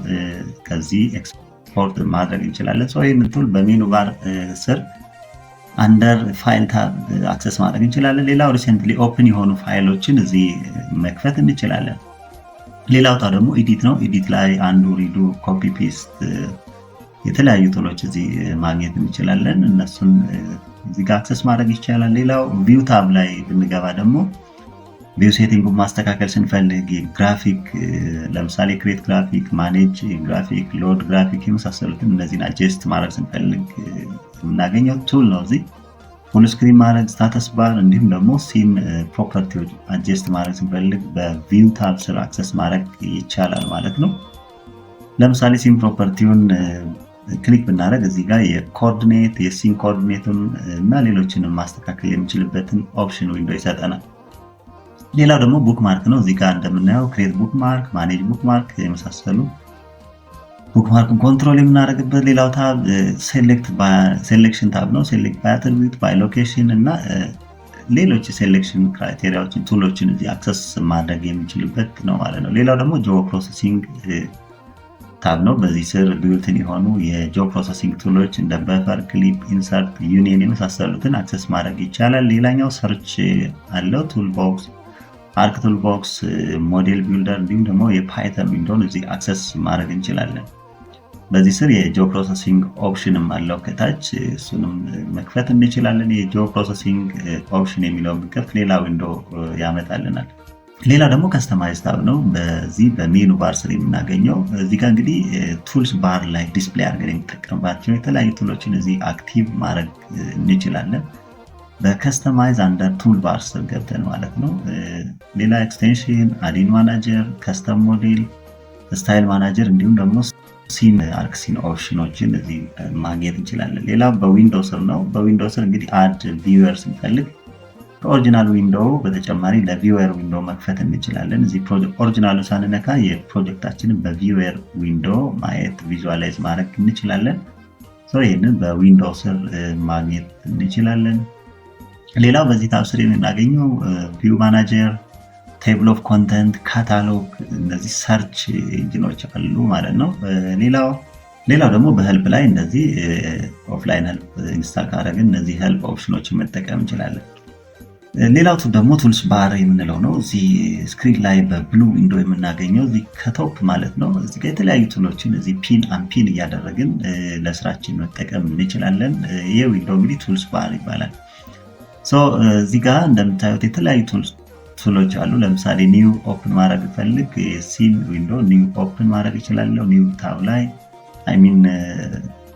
ከዚህ ኤክስፖርት ማድረግ እንችላለን። ይህን ቱል በሜኑ ባር ስር አንደር ፋይል ታብ አክሰስ ማድረግ እንችላለን። ሌላው ሪሰንትሊ ኦፕን የሆኑ ፋይሎችን እዚህ መክፈት እንችላለን። ሌላው ደግሞ ኤዲት ነው። ኤዲት ላይ አንዱ ሪዱ፣ ኮፒ ፔስት የተለያዩ ቱሎች እዚህ ማግኘት እንችላለን። እነሱን እዚህ ጋር አክሰስ ማድረግ ይቻላል። ሌላው ቪው ታብ ላይ ብንገባ ደግሞ ቪው ሴቲንጉን ማስተካከል ስንፈልግ ግራፊክ ለምሳሌ ክሬት ግራፊክ፣ ማኔጅ ግራፊክ፣ ሎድ ግራፊክ የመሳሰሉትን እነዚህን አጀስት ማድረግ ስንፈልግ የምናገኘው ቱል ነው። እዚህ ፉል ስክሪን ማድረግ፣ ስታተስ ባር እንዲሁም ደግሞ ሲን ፕሮፐርቲዎች አጀስት ማድረግ ስንፈልግ በቪው ታብ ስር አክሰስ ማድረግ ይቻላል ማለት ነው። ለምሳሌ ሲን ፕሮፐርቲውን ክሊክ ብናደርግ እዚህ ጋር የኮኦርዲኔት የሲን ኮኦርዲኔቱን እና ሌሎችንም ማስተካከል የምንችልበትን ኦፕሽን ዊንዶ ይሰጠናል። ሌላው ደግሞ ቡክማርክ ነው። እዚህ ጋር እንደምናየው ክሬት ቡክማርክ፣ ማኔጅ ቡክማርክ የመሳሰሉ ቡክማርክን ኮንትሮል የምናደርግበት ሌላው ታብ ሴሌክሽን ታብ ነው። ሴሌክት ባይ አትሪቢዩት፣ ባይ ሎኬሽን እና ሌሎች ሴሌክሽን ክራይቴሪያዎችን ቱሎችን እዚህ አክሰስ ማድረግ የምንችልበት ነው ማለት ነው። ሌላው ደግሞ ጂኦ ፕሮሰሲንግ ታብ ነው። በዚህ ስር ቢውልትን የሆኑ የጂኦ ፕሮሰሲንግ ቱሎች እንደ በፈር፣ ክሊፕ፣ ኢንሰርት፣ ዩኒየን የመሳሰሉትን አክሰስ ማድረግ ይቻላል። ሌላኛው ሰርች አለው። ቱልቦክስ፣ አርክ ቱልቦክስ፣ ሞዴል ቢልደር እንዲሁም ደግሞ የፓይተን ዊንዶውን እዚህ አክሰስ ማድረግ እንችላለን። በዚህ ስር የጂኦ ፕሮሰሲንግ ኦፕሽንም አለው ከታች፣ እሱንም መክፈት እንችላለን። የጂኦ ፕሮሰሲንግ ኦፕሽን የሚለው ብንከፍት ሌላ ዊንዶ ያመጣልናል። ሌላ ደግሞ ከስተማይዝ ታብ ነው። በዚህ በሜኑ ባር ስር የምናገኘው እዚህ ጋር እንግዲህ ቱልስ ባር ላይ ዲስፕሌይ አድርገን የሚጠቀምባቸው የተለያዩ ቱሎችን እዚህ አክቲቭ ማድረግ እንችላለን። በከስተማይዝ አንደር ቱል ባር ስር ገብተን ማለት ነው። ሌላ ኤክስቴንሽን፣ አዲን ማናጀር፣ ከስተም ሞዴል፣ ስታይል ማናጀር እንዲሁም ደግሞ ሲን አርክ ሲን ኦፕሽኖችን እዚህ ማግኘት እንችላለን። ሌላ በዊንዶ ስር ነው። በዊንዶ ስር እንግዲህ አድ ቪወር ስንፈልግ ከኦሪጂናል ዊንዶው በተጨማሪ ለቪወር ዊንዶ መክፈት እንችላለን። እዚህ ኦሪጂናሉ ሳንነካ የፕሮጀክታችንን በቪወር ዊንዶ ማየት ቪዥዋላይዝ ማድረግ እንችላለን። ይህንን በዊንዶ ስር ማግኘት እንችላለን። ሌላው በዚህ ታብ ስር የምናገኘው ቪው ማናጀር፣ ቴብል ኦፍ ኮንተንት፣ ካታሎግ፣ እነዚህ ሰርች ኢንጂኖች አሉ ማለት ነው። ሌላው ደግሞ በሄልፕ ላይ እንደዚህ ኦፍላይን ሄልፕ ኢንስታል ካደረግን እነዚህ ሄልፕ ኦፕሽኖችን መጠቀም እንችላለን። ሌላው ደግሞ ቱልስ ባር የምንለው ነው። እዚህ ስክሪን ላይ በብሉ ዊንዶ የምናገኘው እዚህ ከቶፕ ማለት ነው። እዚህ ጋር የተለያዩ ቱሎችን እዚህ ፒን አንፒን እያደረግን ለስራችን መጠቀም እንችላለን። ይህ ዊንዶ እንግዲህ ቱልስ ባር ይባላል። እዚህ ጋር እንደምታዩት የተለያዩ ቱሎች አሉ። ለምሳሌ ኒው ኦፕን ማድረግ ፈልግ ሲን ዊንዶ ኒው ኦፕን ማድረግ ይችላለሁ። ኒው ታብ ላይ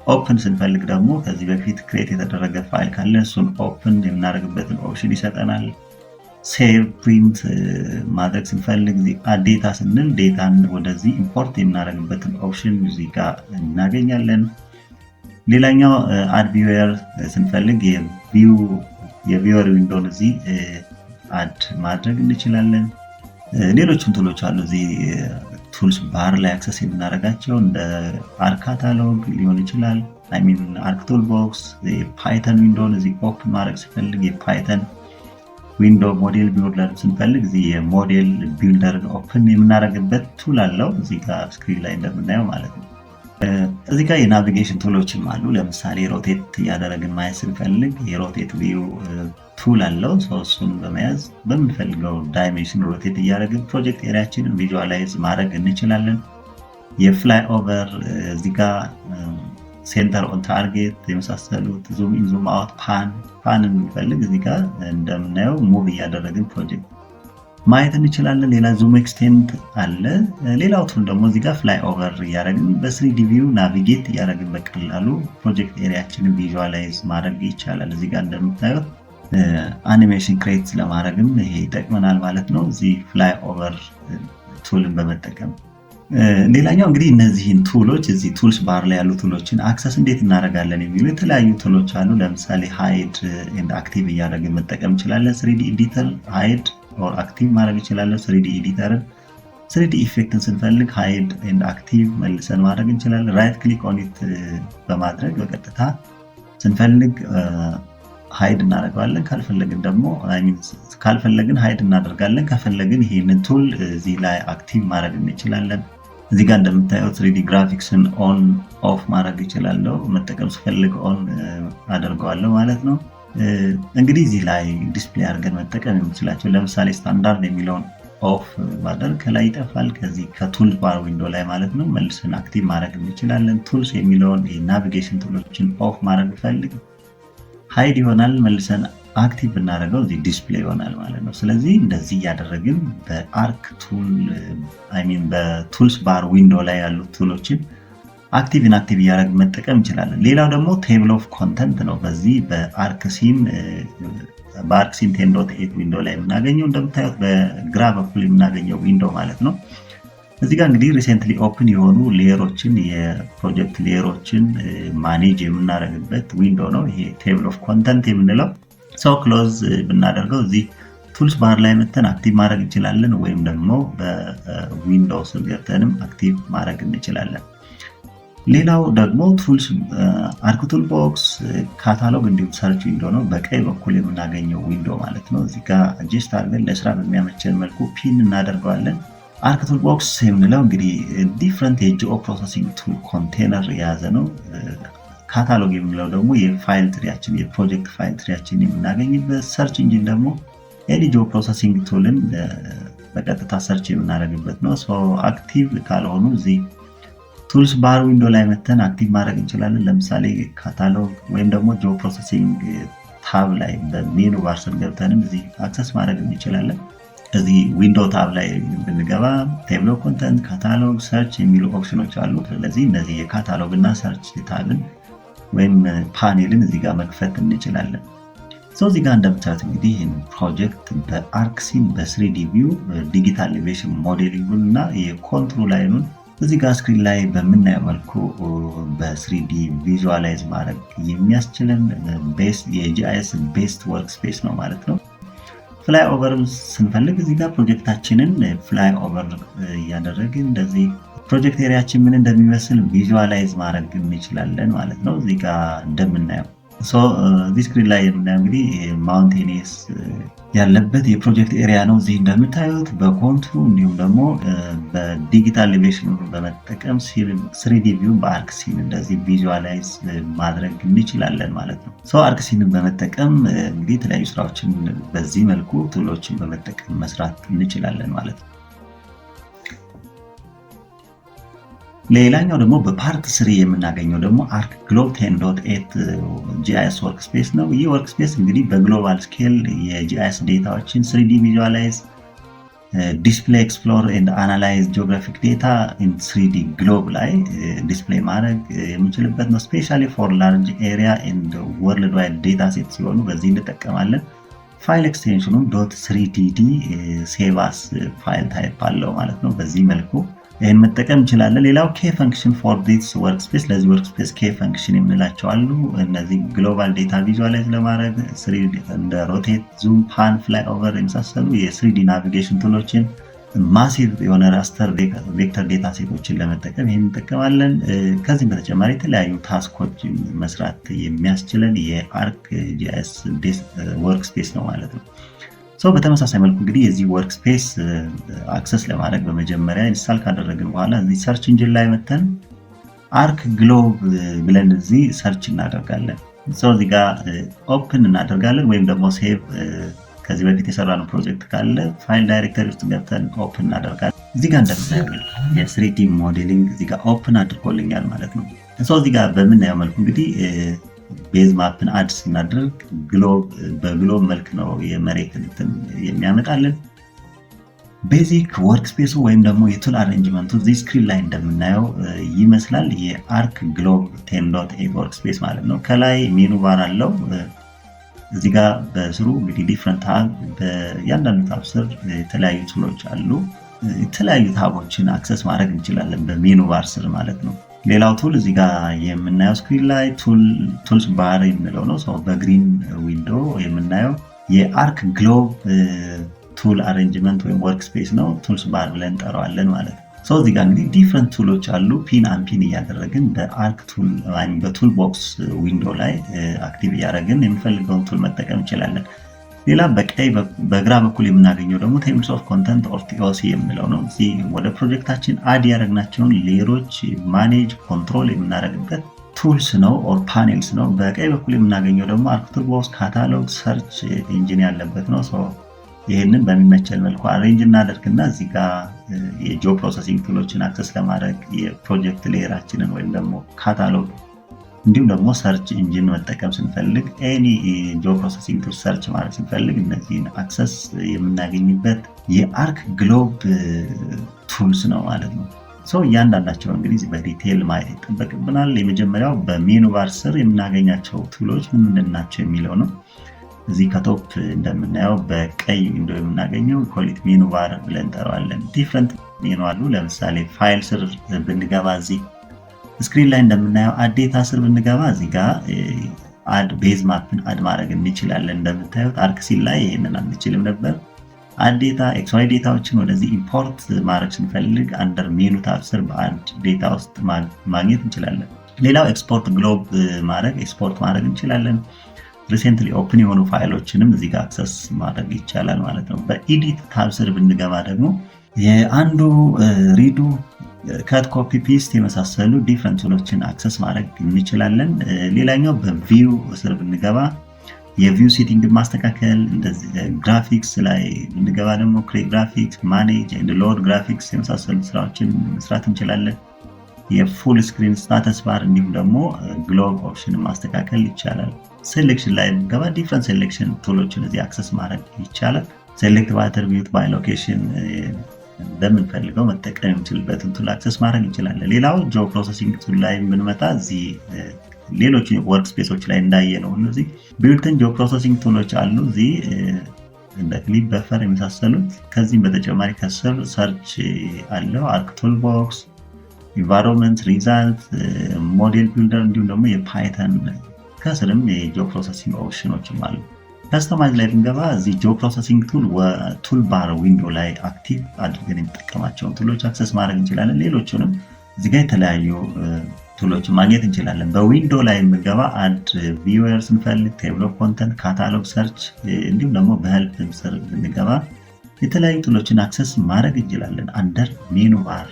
ኦፕን ስንፈልግ ደግሞ ከዚህ በፊት ክሬት የተደረገ ፋይል ካለ እሱን ኦፕን የምናደርግበትን ኦፕሽን ይሰጠናል። ሴቭ ፕሪንት ማድረግ ስንፈልግ ዴታ ስንል ዴታን ወደዚህ ኢምፖርት የምናደርግበትን ኦፕሽን እዚህ ጋር እናገኛለን። ሌላኛው አድ ቪወር ስንፈልግ የቪወር ዊንዶን እዚህ አድ ማድረግ እንችላለን። ሌሎችም ቱሎች አሉ እዚህ ቱልስ ባር ላይ አክሰስ የምናደርጋቸው እንደ አርክ ካታሎግ ሊሆን ይችላል። አርክ ቱልቦክስ፣ የፓይተን ዊንዶን እዚህ ኦፕን ማድረግ ስፈልግ የፓይተን ዊንዶ፣ ሞዴል ቢልደር ስንፈልግ እዚህ የሞዴል ቢልደርን ኦፕን የምናደርግበት ቱል አለው እዚህ ጋር ስክሪን ላይ እንደምናየው ማለት ነው። እዚህ ጋር የናቪጌሽን ቱሎችም አሉ። ለምሳሌ ሮቴት እያደረግን ማየት ስንፈልግ የሮቴት ቪው ቱል አለው። እሱን በመያዝ በምንፈልገው ዳይሜንሽን ሮቴት እያደረግን ፕሮጀክት ኤሪያችንን ቪዥዋላይዝ ማድረግ እንችላለን። የፍላይ ኦቨር እዚህ ጋር ሴንተር ኦን ታርጌት የመሳሰሉት ዙም ኢን ዙም አውት ፓን የምንፈልግ እዚህ ጋር እንደምናየው ሙቭ እያደረግን ፕሮጀክት ማየት እንችላለን። ሌላ ዙም ኤክስቴንት አለ። ሌላው ቱል ደግሞ እዚህ ጋር ፍላይ ኦቨር እያደረግን በስሪዲ ቪው ናቪጌት እያደረግን በቀላሉ ፕሮጀክት ኤሪያችንን ቪዥዋላይዝ ማድረግ ይቻላል። እዚህ ጋር እንደምታዩት አኒሜሽን ክሬት ለማድረግም ይሄ ይጠቅመናል ማለት ነው፣ እዚህ ፍላይ ኦቨር ቱልን በመጠቀም። ሌላኛው እንግዲህ እነዚህን ቱሎች እዚህ ቱልስ ባር ላይ ያሉ ቱሎችን አክሰስ እንዴት እናደርጋለን የሚሉ የተለያዩ ቱሎች አሉ። ለምሳሌ ሃይድ ኤንድ አክቲቭ እያደረግን መጠቀም እንችላለን። ስሪዲ ኤዲተር ሃይድ ኦር አክቲቭ ማድረግ እንችላለን። ስሪዲ ኤዲተርን ስሪዲ ኢፌክትን ስንፈልግ ሃይድ ኤንድ አክቲቭ መልሰን ማድረግ እንችላለን። ራይት ክሊክ ኦን ኢት በማድረግ በቀጥታ ስንፈልግ ሃይድ እናደርገዋለን። ካልፈለግን ሃይድ እናደርጋለን። ከፈለግን ይሄንን ቱል እዚህ ላይ አክቲቭ ማድረግ እንችላለን። እዚህ ጋር እንደምታዩት 3D ግራፊክስን ኦን ኦፍ ማድረግ ይችላለሁ። መጠቀም ስፈልግ ኦን አደርገዋለሁ ማለት ነው። እንግዲህ እዚህ ላይ ዲስፕሌይ አድርገን መጠቀም የምንችላቸው ለምሳሌ ስታንዳርድ የሚለውን ኦፍ ማድረግ ከላይ ይጠፋል፣ ከዚህ ከቱል ባር ዊንዶ ላይ ማለት ነው። መልሰን አክቲቭ ማድረግ እንችላለን። ቱልስ የሚለውን የናቪጌሽን ቱሎችን ኦፍ ማድረግ ፈልግ ሃይድ ይሆናል። መልሰን አክቲቭ ብናደርገው እዚህ ዲስፕሌይ ይሆናል ማለት ነው። ስለዚህ እንደዚህ እያደረግን በአርክ ቱል በቱልስ ባር ዊንዶ ላይ ያሉ ቱሎችን አክቲቭ ኢንአክቲቭ እያደረግን መጠቀም እንችላለን። ሌላው ደግሞ ቴብል ኦፍ ኮንተንት ነው። በዚህ በአርክ ሲን 10.8 ዊንዶ ላይ የምናገኘው እንደምታዩት በግራ በኩል የምናገኘው ዊንዶ ማለት ነው። እዚህ ጋር እንግዲህ ሪሴንትሊ ኦፕን የሆኑ ሌየሮችን የፕሮጀክት ሌየሮችን ማኔጅ የምናደርግበት ዊንዶ ነው ይሄ ቴብል ኦፍ ኮንተንት የምንለው። ሰው ክሎዝ ብናደርገው እዚህ ቱልስ ባር ላይ መተን አክቲቭ ማድረግ እንችላለን፣ ወይም ደግሞ በዊንዶውስ ገብተንም አክቲቭ ማድረግ እንችላለን። ሌላው ደግሞ ቱልስ አርክ ቱል ቦክስ፣ ካታሎግ እንዲሁም ሰርች ዊንዶ ነው። በቀኝ በኩል የምናገኘው ዊንዶ ማለት ነው። እዚህ ጋር አጀስት አድርገን ለስራ በሚያመቸን መልኩ ፒን እናደርገዋለን። አርክ ቱል ቦክስ የምንለው እንግዲህ ዲፍረንት የጂኦ ፕሮሰሲንግ ቱል ኮንቴነር የያዘ ነው። ካታሎግ የምንለው ደግሞ የፋይል ትሪያችን የፕሮጀክት ፋይል ትሪያችን የምናገኝበት፣ ሰርች ኢንጂን ደግሞ የጂኦ ፕሮሰሲንግ ቱልን በቀጥታ ሰርች የምናደርግበት ነው። አክቲቭ ካልሆኑ እዚህ ቱልስ ባር ዊንዶ ላይ መተን አክቲቭ ማድረግ እንችላለን። ለምሳሌ ካታሎግ ወይም ደግሞ ጂኦ ፕሮሰሲንግ ታብ ላይ በሜኑ ባር ስር ገብተንም እዚህ አክሰስ ማድረግ እንችላለን። እዚህ ዊንዶ ታብ ላይ ብንገባ ቴብል ኦፍ ኮንተንት፣ ካታሎግ፣ ሰርች የሚሉ ኦፕሽኖች አሉ። ስለዚህ እነዚህ የካታሎግ እና ሰርች ታብን ወይም ፓኔልን እዚህ ጋር መክፈት እንችላለን። እዚህ ጋር እንደምታዩት እንግዲህ ይህን ፕሮጀክት በአርክሲን በስሪዲ ቪው ዲጂታል ኤሌቬሽን ሞዴሊንጉን እና የኮንትሮል ላይኑን እዚህ ጋር ስክሪን ላይ በምናየው መልኩ በስሪዲ ቪዥዋላይዝ ማድረግ የሚያስችለን የጂአይኤስ ቤስት ወርክ ስፔስ ነው ማለት ነው። ፍላይ ኦቨር ስንፈልግ እዚህ ጋር ፕሮጀክታችንን ፍላይ ኦቨር እያደረግን እንደዚህ ፕሮጀክት ኤሪያችን ምን እንደሚመስል ቪዥዋላይዝ ማድረግ እንችላለን ማለት ነው። እዚህ ጋር እንደምናየው እዚህ ስክሪን ላይ የምናየው እንግዲህ ማውንቴኒየስ ያለበት የፕሮጀክት ኤሪያ ነው። እዚህ እንደምታዩት በኮንቱሩ እንዲሁም ደግሞ በዲጂታል ኤሌቬሽን በመጠቀም ስሪዲ ቪው በአርክሲን እንደዚህ ቪዥዋላይዝ ማድረግ እንችላለን ማለት ነው። አርክሲንን በመጠቀም እንግዲህ የተለያዩ ስራዎችን በዚህ መልኩ ቱሎችን በመጠቀም መስራት እንችላለን ማለት ነው። ሌላኛው ደግሞ በፓርት ስሪ የምናገኘው ደግሞ አርክ ግሎብ 10.8 ጂአይኤስ ወርክስፔስ ነው። ይህ ወርክስፔስ እንግዲህ በግሎባል ስኬል የጂአይኤስ ዴታዎችን 3ዲ ቪዥዋላይዝ፣ ዲስፕሌይ፣ ኤክስፕሎር ኤንድ አናላይዝ ጂኦግራፊክ ዴታ ኢን 3ዲ ግሎብ ላይ ዲስፕሌይ ማድረግ የምንችልበት ነው። ስፔሻሊ ፎር ላርጅ ኤሪያ ኤንድ ወርልድ ዋይድ ዴታ ሴት ሲሆኑ በዚህ እንጠቀማለን። ፋይል ኤክስቴንሽኑን .3dd ሴቫስ ፋይል ታይፕ አለው ማለት ነው። በዚህ መልኩ ይህን መጠቀም እንችላለን። ሌላው ኬ ፈንክሽን ፎር ዲስ ወርክስፔስ፣ ለዚህ ወርክስፔስ ኬ ፈንክሽን የምንላቸው አሉ። እነዚህ ግሎባል ዴታ ቪዥዋላይዝ ለማድረግ እንደ ሮቴት፣ ዙም፣ ፓን፣ ፍላይ ኦቨር የመሳሰሉ የስሪዲ ናቪጌሽን ቱሎችን፣ ማሲቭ የሆነ ራስተር ቬክተር ዴታ ሴቶችን ለመጠቀም ይህን እንጠቀማለን። ከዚህም በተጨማሪ የተለያዩ ታስኮች መስራት የሚያስችለን የአርክ ጂአይኤስ ወርክስፔስ ነው ማለት ነው። በተመሳሳይ መልኩ እንግዲህ የዚህ ወርክ ስፔስ አክሰስ ለማድረግ በመጀመሪያ ኢንስታል ካደረግን በኋላ እዚህ ሰርች ኢንጂን ላይ መተን አርክ ግሎብ ብለን እዚህ ሰርች እናደርጋለን። እዚህ ጋር ኦፕን እናደርጋለን ወይም ደግሞ ሴቭ ከዚህ በፊት የሰራነው ፕሮጀክት ካለ ፋይል ዳይሬክተሪ ውስጥ ገብተን ኦፕን እናደርጋለን። እዚህ ጋር እንደምናየው የስሪዲ ሞዴሊንግ እዚህ ጋር ኦፕን አድርጎልኛል ማለት ነው። እዚህ ጋር በምናየው መልኩ እንግዲህ ቤዝ ማፕን አድ ስናደርግ በግሎብ መልክ ነው የመሬት እንትን የሚያመጣልን። ቤዚክ ወርክስፔሱ ወይም ደግሞ የቱል አሬንጅመንቱ እዚህ ስክሪን ላይ እንደምናየው ይመስላል። የአርክ ግሎብ 10.8 ወርክስፔስ ማለት ነው። ከላይ ሜኑ ባር አለው። እዚህ ጋር በስሩ እንግዲህ ዲፍረንት ታብ፣ በእያንዳንዱ ታብ ስር የተለያዩ ቱሎች አሉ። የተለያዩ ታቦችን አክሰስ ማድረግ እንችላለን በሜኑ ባር ስር ማለት ነው። ሌላው ቱል እዚህ ጋር የምናየው ስክሪን ላይ ቱልስ ባር የምንለው ነው። በግሪን ዊንዶ የምናየው የአርክ ግሎብ ቱል አሬንጅመንት ወይም ወርክ ስፔስ ነው። ቱልስ ባር ብለን እንጠራዋለን ማለት ነው። እዚህ ጋር እንግዲህ ዲፍረንት ቱሎች አሉ። ፒን አንፒን እያደረግን በአርክ ቱል ወይም በቱል ቦክስ ዊንዶ ላይ አክቲቭ እያደረግን የምፈልገውን ቱል መጠቀም እንችላለን። ሌላ በግራ በኩል የምናገኘው ደግሞ ቴብልስ ኦፍ ኮንተንት ኦር ቲኦሲ የምንለው ነው። እዚህ ወደ ፕሮጀክታችን አድ ያደረግናቸውን ሌየሮች ማኔጅ ኮንትሮል የምናደርግበት ቱልስ ነው ኦር ፓኔልስ ነው። በቀኝ በኩል የምናገኘው ደግሞ አርክ ቱል ቦክስ፣ ካታሎግ፣ ሰርች ኢንጂን ያለበት ነው። ይህንን በሚመቸል መልኩ አሬንጅ እናደርግና እዚህ ጋር የጂኦ ፕሮሰሲንግ ቱሎችን አክሰስ ለማድረግ የፕሮጀክት ሌየራችንን ወይም ደግሞ ካታሎግ እንዲሁም ደግሞ ሰርች ኢንጂን መጠቀም ስንፈልግ ኤኒ ጂኦ ፕሮሰሲንግ ቱል ሰርች ማለት ስንፈልግ እነዚህን አክሰስ የምናገኝበት የአርክ ግሎብ ቱልስ ነው ማለት ነው። እያንዳንዳቸው እንግዲህ በዲቴል ማየት ይጠበቅብናል። የመጀመሪያው በሜኑ ባር ስር የምናገኛቸው ቱሎች ምንድን ናቸው የሚለው ነው። እዚህ ከቶፕ እንደምናየው በቀይ ዊንዶ የምናገኘው ኮሊት ሜኑ ባር ብለን እንጠራዋለን። ዲፍረንት ሜኑ አሉ። ለምሳሌ ፋይል ስር ብንገባ እዚህ ስክሪን ላይ እንደምናየው አድ ዴታ ስር ብንገባ እዚህ ጋር አድ ቤዝ ማፕን አድ ማድረግ እንችላለን። እንደምታዩት አርክሲል ላይ ይሄንን አንችልም ነበር። አድ ዴታ ኤክስዋይ ዴታዎችን ወደዚህ ኢምፖርት ማድረግ ስንፈልግ አንደር ሜኑ ታብ ስር በአድ ዴታ ውስጥ ማግኘት እንችላለን። ሌላው ኤክስፖርት ግሎብ ኤክስፖርት ማድረግ እንችላለን። ሪሴንትሊ ኦፕን የሆኑ ፋይሎችንም እዚህ ጋር አክሰስ ማድረግ ይቻላል ማለት ነው። በኢዲት ታብ ስር ብንገባ ደግሞ የአንዱ ሪዱ ከት ኮፒ ፔስት የመሳሰሉ ዲፍረንት ቱሎችን አክሰስ ማድረግ እንችላለን። ሌላኛው በቪው ስር ብንገባ የቪው ሴቲንግ ማስተካከል፣ እንደዚህ ግራፊክስ ላይ ብንገባ ደግሞ ክሬት ግራፊክስ፣ ማኔጅ ኤንድ ሎድ ግራፊክስ የመሳሰሉ ስራዎችን መስራት እንችላለን። የፉል ስክሪን ስታተስ ባር እንዲሁም ደግሞ ግሎብ ኦፕሽን ማስተካከል ይቻላል። ሴሌክሽን ላይ ብንገባ ዲፍረንት ሴሌክሽን ቱሎችን እዚህ አክሰስ ማድረግ ይቻላል። ሴሌክት ባይ አትሪቢዩት ባይ ሎኬሽን እንደምንፈልገው መጠቀም የምንችልበትን ቱል አክሰስ ማድረግ እንችላለን። ሌላው ጆብ ፕሮሰሲንግ ቱል ላይ ብንመጣ እዚህ ሌሎች ወርክ ስፔሶች ላይ እንዳየነው እነዚህ ቢልትን ጆብ ፕሮሰሲንግ ቱሎች አሉ እዚህ እንደ ክሊፕ በፈር የመሳሰሉት። ከዚህም በተጨማሪ ከስር ሰርች አለው፣ አርክ ቱል ቦክስ፣ ኢንቫይሮንመንት፣ ሪዛልት፣ ሞዴል ቢልደር እንዲሁም ደግሞ የፓይተን ከስርም የጆብ ፕሮሰሲንግ ኦፕሽኖችም አሉ። ከስተማይዝ ላይ ብንገባ እዚህ ጆብ ፕሮሰሲንግ ቱል ባር ዊንዶ ላይ አክቲቭ አድርገን የሚጠቀማቸውን ቱሎች አክሰስ ማድረግ እንችላለን። ሌሎቹንም እዚህ ጋር የተለያዩ ቱሎችን ማግኘት እንችላለን። በዊንዶ ላይ የምንገባ አድ ቪወር ስንፈልግ ቴብል ኦፍ ኮንተንት፣ ካታሎግ፣ ሰርች እንዲሁም ደግሞ በሄልፕ ስር ብንገባ የተለያዩ ቱሎችን አክሰስ ማድረግ እንችላለን አንደር ሜኑ ባር።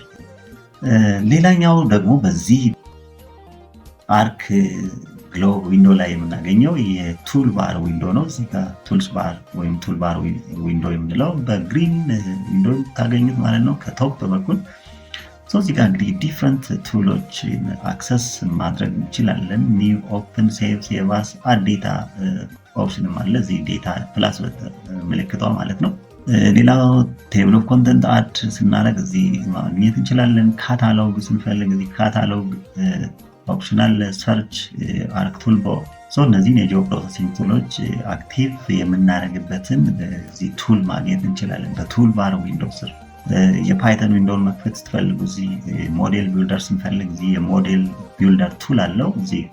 ሌላኛው ደግሞ በዚህ አርክ ግሎብ ዊንዶ ላይ የምናገኘው የቱል ባር ዊንዶ ነው። እዚህ ጋር ቱልስ ባር ወይም ቱል ባር ዊንዶ የምንለው በግሪን ዊንዶ ታገኙት ማለት ነው ከቶፕ በኩል። እዚህ ጋር እንግዲህ ዲፍረንት ቱሎችን አክሰስ ማድረግ እንችላለን። ኒው፣ ኦፕን፣ ሴቭ፣ ሴቫስ፣ አድ ዴታ ኦፕሽንም አለ እዚህ ዴታ ፕላስ ምልክቷ ማለት ነው። ሌላው ቴብል ኦፍ ኮንተንት አድ ስናደርግ እዚህ ማግኘት እንችላለን። ካታሎግ ስንፈልግ እዚህ ካታሎግ ኦፕሽናል፣ ሰርች፣ አርክ ቱል ቦክስ። እነዚህን የጆብ ፕሮሰሲንግ ቱሎች አክቲቭ የምናደርግበትን እዚህ ቱል ማግኘት እንችላለን በቱል ባር ዊንዶ ስር። የፓይተን ዊንዶውን መክፈት ስትፈልጉ እዚህ ሞዴል ቢልደር ስንፈልግ እዚህ የሞዴል ቢልደር ቱል አለው እዚህ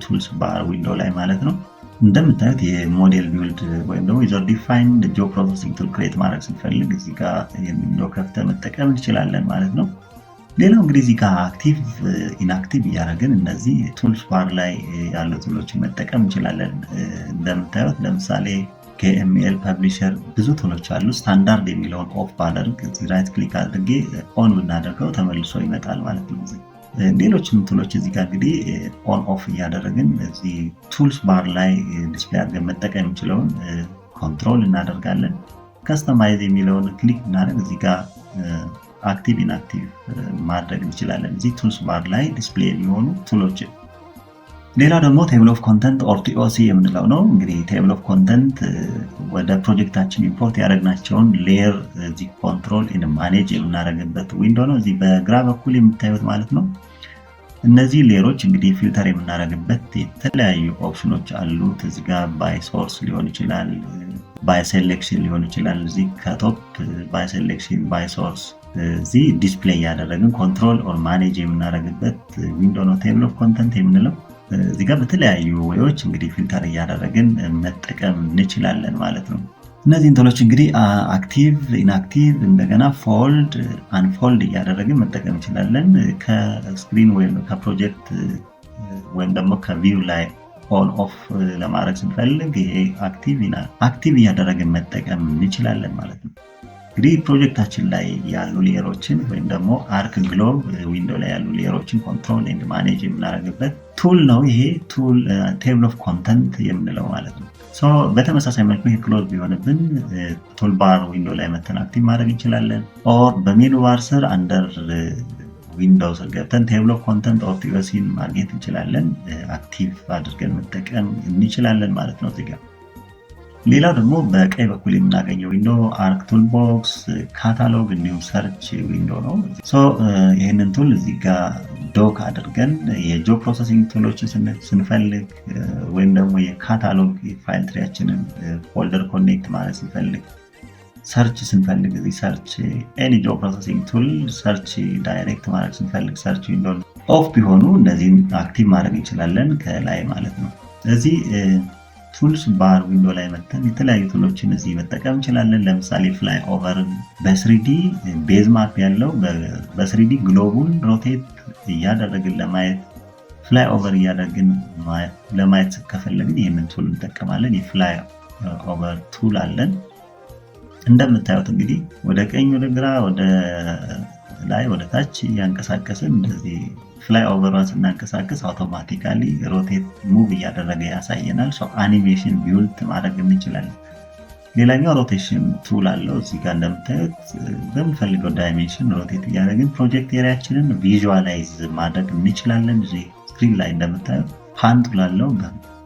ቱልስ ባር ዊንዶ ላይ ማለት ነው። እንደምታዩት የሞዴል ቢልድ ወይም ደግሞ ዩዘር ዲፋይንድ ጆብ ፕሮሰሲንግ ቱል ክሬት ማድረግ ስንፈልግ እዚህ ጋር ዊንዶ ከፍተን መጠቀም እንችላለን ማለት ነው። ሌላው እንግዲህ እዚህ ጋር አክቲቭ ኢንአክቲቭ እያደረግን እነዚህ ቱልስ ባር ላይ ያሉ ቱሎችን መጠቀም እንችላለን። እንደምታዩት ለምሳሌ ከኤምኤል ፐብሊሸር ብዙ ቱሎች አሉ። ስታንዳርድ የሚለውን ኦፍ ባደርግ እዚህ ራይት ክሊክ አድርጌ ኦን ብናደርገው ተመልሶ ይመጣል ማለት ነው። ሌሎችም ቱሎች እዚህ ጋር እንግዲህ ኦን ኦፍ እያደረግን እዚህ ቱልስ ባር ላይ ዲስፕሌይ አድርገን መጠቀም የምንችለውን ኮንትሮል እናደርጋለን። ከስተማይዝ የሚለውን ክሊክ እናደርግ እዚህ ጋር አክቲቭ ኢንአክቲቭ ማድረግ እንችላለን እዚህ ቱልስ ባር ላይ ዲስፕሌይ የሚሆኑ ቱሎችን። ሌላው ደግሞ ቴብል ኦፍ ኮንተንት ኦር ቲኦሲ የምንለው ነው። እንግዲህ ቴብል ኦፍ ኮንተንት ወደ ፕሮጀክታችን ኢምፖርት ያደረግናቸውን ሌየር እዚህ ኮንትሮል ኢን ማኔጅ የምናደርግበት ዊንዶ ነው እዚህ በግራ በኩል የምታዩት ማለት ነው። እነዚህ ሌየሮች እንግዲህ ፊልተር የምናደርግበት የተለያዩ ኦፕሽኖች አሉት። እዚህ ጋር ባይ ሶርስ ሊሆን ይችላል፣ ባይ ሴሌክሽን ሊሆን ይችላል። እዚህ ከቶፕ ባይ ሴሌክሽን፣ ባይ ሶርስ እዚህ ዲስፕሌይ ያደረግን ኮንትሮል ኦር ማኔጅ የምናደርግበት ዊንዶ ነው ቴብል ኦፍ ኮንተንት የምንለው። እዚህ ጋር በተለያዩ ወዮች እንግዲህ ፊልተር እያደረግን መጠቀም እንችላለን ማለት ነው። እነዚህን ቱሎች እንግዲህ አክቲቭ ኢንአክቲቭ እንደገና ፎልድ አንፎልድ እያደረግን መጠቀም እንችላለን። ከስክሪን ወይም ከፕሮጀክት ወይም ደግሞ ከቪው ላይ ኦን ኦፍ ለማድረግ ስንፈልግ ይሄ አክቲቭ እያደረግን መጠቀም እንችላለን ማለት ነው። እንግዲህ ፕሮጀክታችን ላይ ያሉ ሌየሮችን ወይም ደግሞ አርክ ግሎብ ዊንዶ ላይ ያሉ ሌየሮችን ኮንትሮል ኤንድ ማኔጅ የምናደርግበት ቱል ነው ይሄ ቱል ቴብል ኦፍ ኮንተንት የምንለው ማለት ነው። በተመሳሳይ መልኩ ይሄ ክሎዝ ቢሆንብን ቱል ባር ዊንዶ ላይ መተን አክቲቭ ማድረግ እንችላለን። ኦር በሜኑ ባር ስር አንደር ዊንዶው ስር ገብተን ቴብል ኦፍ ኮንተንት ኦር ቲኦሲን ማግኘት እንችላለን። አክቲቭ አድርገን መጠቀም እንችላለን ማለት ነው እዚህ ጋር። ሌላው ደግሞ በቀኝ በኩል የምናገኘው ዊንዶ አርክ ቱል ቦክስ፣ ካታሎግ እንዲሁም ሰርች ዊንዶ ነው። ይህንን ቱል እዚህ ጋር ዶክ አድርገን የጆብ ፕሮሰሲንግ ቱሎችን ስንፈልግ ወይም ደግሞ የካታሎግ ፋይል ትሪያችንን ፎልደር ኮኔክት ማለት ስንፈልግ ሰርች ስንፈልግ እዚህ ሰርች ኤኒ ጆብ ፕሮሰሲንግ ቱል ሰርች ዳይሬክት ማድረግ ስንፈልግ ሰርች ዊንዶ ኦፍ ቢሆኑ እነዚህን አክቲቭ ማድረግ እንችላለን ከላይ ማለት ነው። እዚህ ቱልስ ባር ዊንዶ ላይ መተን የተለያዩ ቱሎችን እዚህ መጠቀም እንችላለን። ለምሳሌ ፍላይ ኦቨር በስሪዲ ቤዝ ማፕ ያለው በስሪዲ ግሎቡን ሮቴት እያደረግን ለማየት ፍላይ ኦቨር እያደረግን ለማየት ከፈለግን ይህንን ቱል እንጠቀማለን። የፍላይ ኦቨር ቱል አለን። እንደምታዩት እንግዲህ ወደ ቀኝ፣ ወደ ግራ፣ ወደ ላይ፣ ወደ ታች እያንቀሳቀስን እንደዚህ ፍላይ ኦቨሯን ስናንቀሳቀስ አውቶማቲካሊ ሮቴት ሙቭ እያደረገ ያሳየናል። አኒሜሽን ቢውልት ማድረግ እንችላለን። ሌላኛው ሮቴሽን ቱል አለው። እዚህ ጋር እንደምታዩት በምንፈልገው ዳይሜንሽን ሮቴት እያደረግን ፕሮጀክት ኤሪያችንን ቪዥዋላይዝ ማድረግ እንችላለን። እዚህ ስክሪን ላይ እንደምታዩት ፓን ቱል አለው።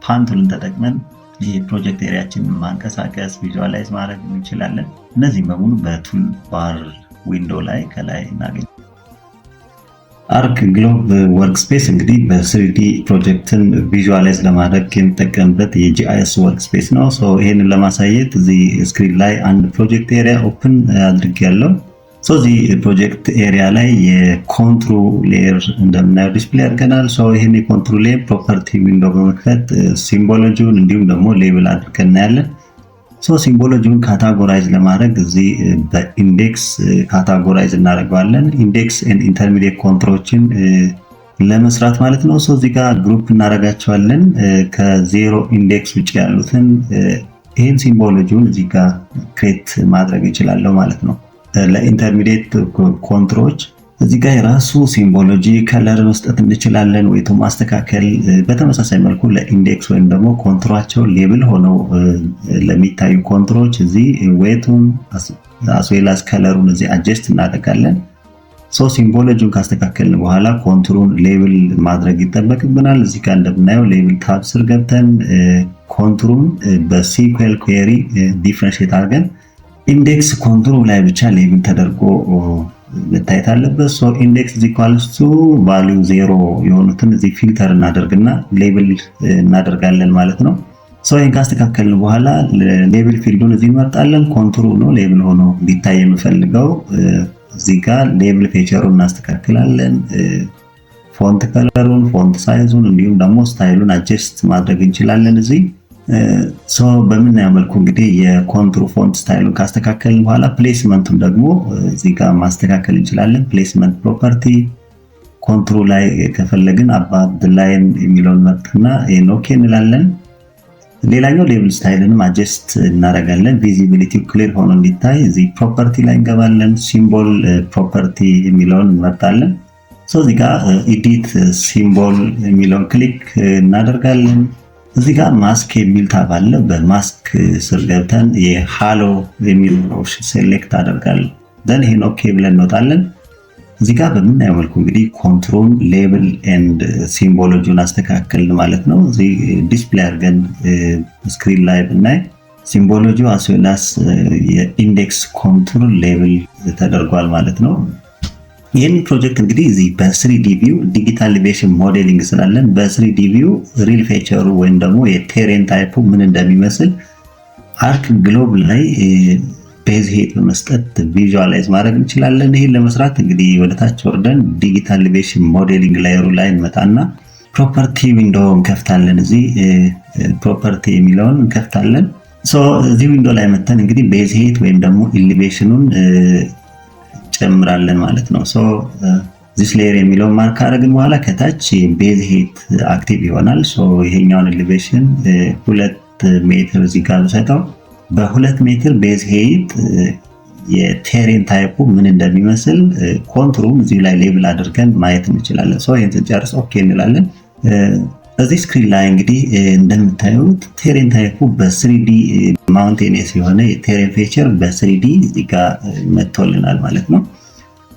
ፓን ቱልን ተጠቅመን ይህ ፕሮጀክት ኤሪያችንን ማንቀሳቀስ ቪዥዋላይዝ ማድረግ እንችላለን። እነዚህም በሙሉ በቱል ባር ዊንዶ ላይ ከላይ እናገኝ። አርክ ግሎብ ወርክስፔስ እንግዲህ በስሪዲ ፕሮጀክትን ቪዥዋላይዝ ለማድረግ የሚጠቀምበት የጂአይኤስ ወርክስፔስ ነው። ይሄንን ለማሳየት እዚህ ስክሪን ላይ አንድ ፕሮጀክት ኤሪያ ኦፕን አድርጌያለሁ። እዚህ ፕሮጀክት ኤሪያ ላይ የኮንትሩ ሌየር እንደምናየው ዲስፕሌይ አድርገናል። ይህን የኮንትሩ ሌየር ፕሮፐርቲ ዊንዶ በመክፈት ሲምቦሎጂውን እንዲሁም ደግሞ ሌብል አድርገን እናያለን። ሲምቦሎጂውን ካታጎራይዝ ለማድረግ እዚህ በኢንዴክስ ካታጎራይዝ እናደርገዋለን። ኢንዴክስ ኤንድ ኢንተርሚዲየት ኮንትሮችን ለመስራት ማለት ነው። እዚህ ጋር ግሩፕ እናደርጋቸዋለን። ከዜሮ ኢንዴክስ ውጭ ያሉትን ይህን ሲምቦሎጂውን እዚህ ጋር ክሬት ማድረግ ይችላለሁ ማለት ነው። ለኢንተርሚዲየት ኮንትሮች እዚህ ጋር የራሱ ሲምቦሎጂ ከለር መስጠት እንችላለን ወይ ማስተካከል። በተመሳሳይ መልኩ ለኢንዴክስ ወይም ደግሞ ኮንትሯቸው ሌብል ሆነው ለሚታዩ ኮንትሮች እዚህ ዌቱን አስዌላስ ከለሩን እዚህ አጀስት እናደርጋለን። ሲምቦሎጂውን ካስተካከልን በኋላ ኮንትሩን ሌብል ማድረግ ይጠበቅብናል። እዚህ ጋር እንደምናየው ሌብል ታብ ስር ገብተን ኮንትሩን በሲኩዌል ኩዌሪ ዲፍረንሺየት አድርገን ኢንዴክስ ኮንትሩ ላይ ብቻ ሌብል ተደርጎ መታየት አለበት። ኢንዴክስ ኢኳልስ ቱ ቫልዩ 0 የሆኑትን እዚህ ፊልተር እናደርግና ሌብል እናደርጋለን ማለት ነው። ይሄን ካስተካከልን በኋላ ሌብል ፊልዱን እዚህ እንመርጣለን። ኮንትሩ ነው ሌብል ሆኖ እንዲታይ የምፈልገው። እዚህ ጋር ሌብል ፌቸሩን እናስተካክላለን። ፎንት ከለሩን፣ ፎንት ሳይዙን እንዲሁም ደግሞ ስታይሉን አጀስት ማድረግ እንችላለን እዚህ በምናየው መልኩ እንግዲህ የኮንትሩ ፎንት ስታይሉን ካስተካከልን በኋላ ፕሌስመንቱን ደግሞ እዚህ ጋር ማስተካከል እንችላለን። ፕሌስመንት ፕሮፐርቲ ኮንትሩ ላይ ከፈለግን አባት ላይን የሚለውን መርጥና ይሄን ኦኬ እንላለን። ሌላኛው ሌብል ስታይልንም አጀስት እናደርጋለን። ቪዚቢሊቲ ክሊር ሆኖ እንዲታይ እዚህ ፕሮፐርቲ ላይ እንገባለን። ሲምቦል ፕሮፐርቲ የሚለውን እንመርጣለን። እዚህ ጋር ኤዲት ሲምቦል የሚለውን ክሊክ እናደርጋለን። እዚህ ጋር ማስክ የሚል ታብ አለ። በማስክ ስር ገብተን የሃሎ የሚል ኦፕሽን ሴሌክት አደርጋለሁ። ዘን ይሄን ኦኬ ብለን እንወጣለን። እዚህ ጋር በምናየው መልኩ እንግዲህ ኮንትሮል ሌብል ኤንድ ሲምቦሎጂውን አስተካከልን ማለት ነው። እዚህ ዲስፕሌይ አድርገን ስክሪን ላይ ብናይ ሲምቦሎጂው አስዌላስ የኢንዴክስ ኮንትሮል ሌብል ተደርጓል ማለት ነው። ይህን ፕሮጀክት እንግዲህ እዚህ በስሪዲ ቪው ዲጂታል ኤሌቬሽን ሞዴሊንግ ስላለን በስሪዲ ቪው ሪል ፌቸሩ ወይም ደግሞ የቴሬን ታይፑ ምን እንደሚመስል አርክ ግሎብ ላይ ቤዝ ሄት በመስጠት ቪዥዋላይዝ ማድረግ እንችላለን። ይህን ለመስራት እንግዲህ ወደታች ወርደን ዲጂታል ኤሌቬሽን ሞዴሊንግ ላየሩ ላይ እንመጣና ፕሮፐርቲ ዊንዶ እንከፍታለን። እዚህ ፕሮፐርቲ የሚለውን እንከፍታለን። እዚህ ዊንዶ ላይ መተን እንግዲህ ቤዝ ሄት ወይም ደግሞ ኤሌቬሽኑን ጨምራለን ማለት ነው። ዚስ ሌየር የሚለውን ማርክ አደረግን በኋላ ከታች ቤዝ ሄት አክቲቭ ይሆናል። ይሄኛውን ኤሌቬሽን 2 ሜትር እዚህ ጋር ሰጠው። በ2 ሜትር ቤዝ ሄት የቴሬን ታይፑ ምን እንደሚመስል ኮንትሩም እዚህ ላይ ሌብል አድርገን ማየት እንችላለን። ይሄን ስንጨርስ ኦኬ እንላለን። እዚህ ስክሪን ላይ እንግዲህ እንደምታዩት ቴሬን ታይፑ በ3ዲ ማውንቴኒየስ የሆነ የቴሬን ፌቸር በ3ዲ እዚህ ጋር መጥቶልናል ማለት ነው።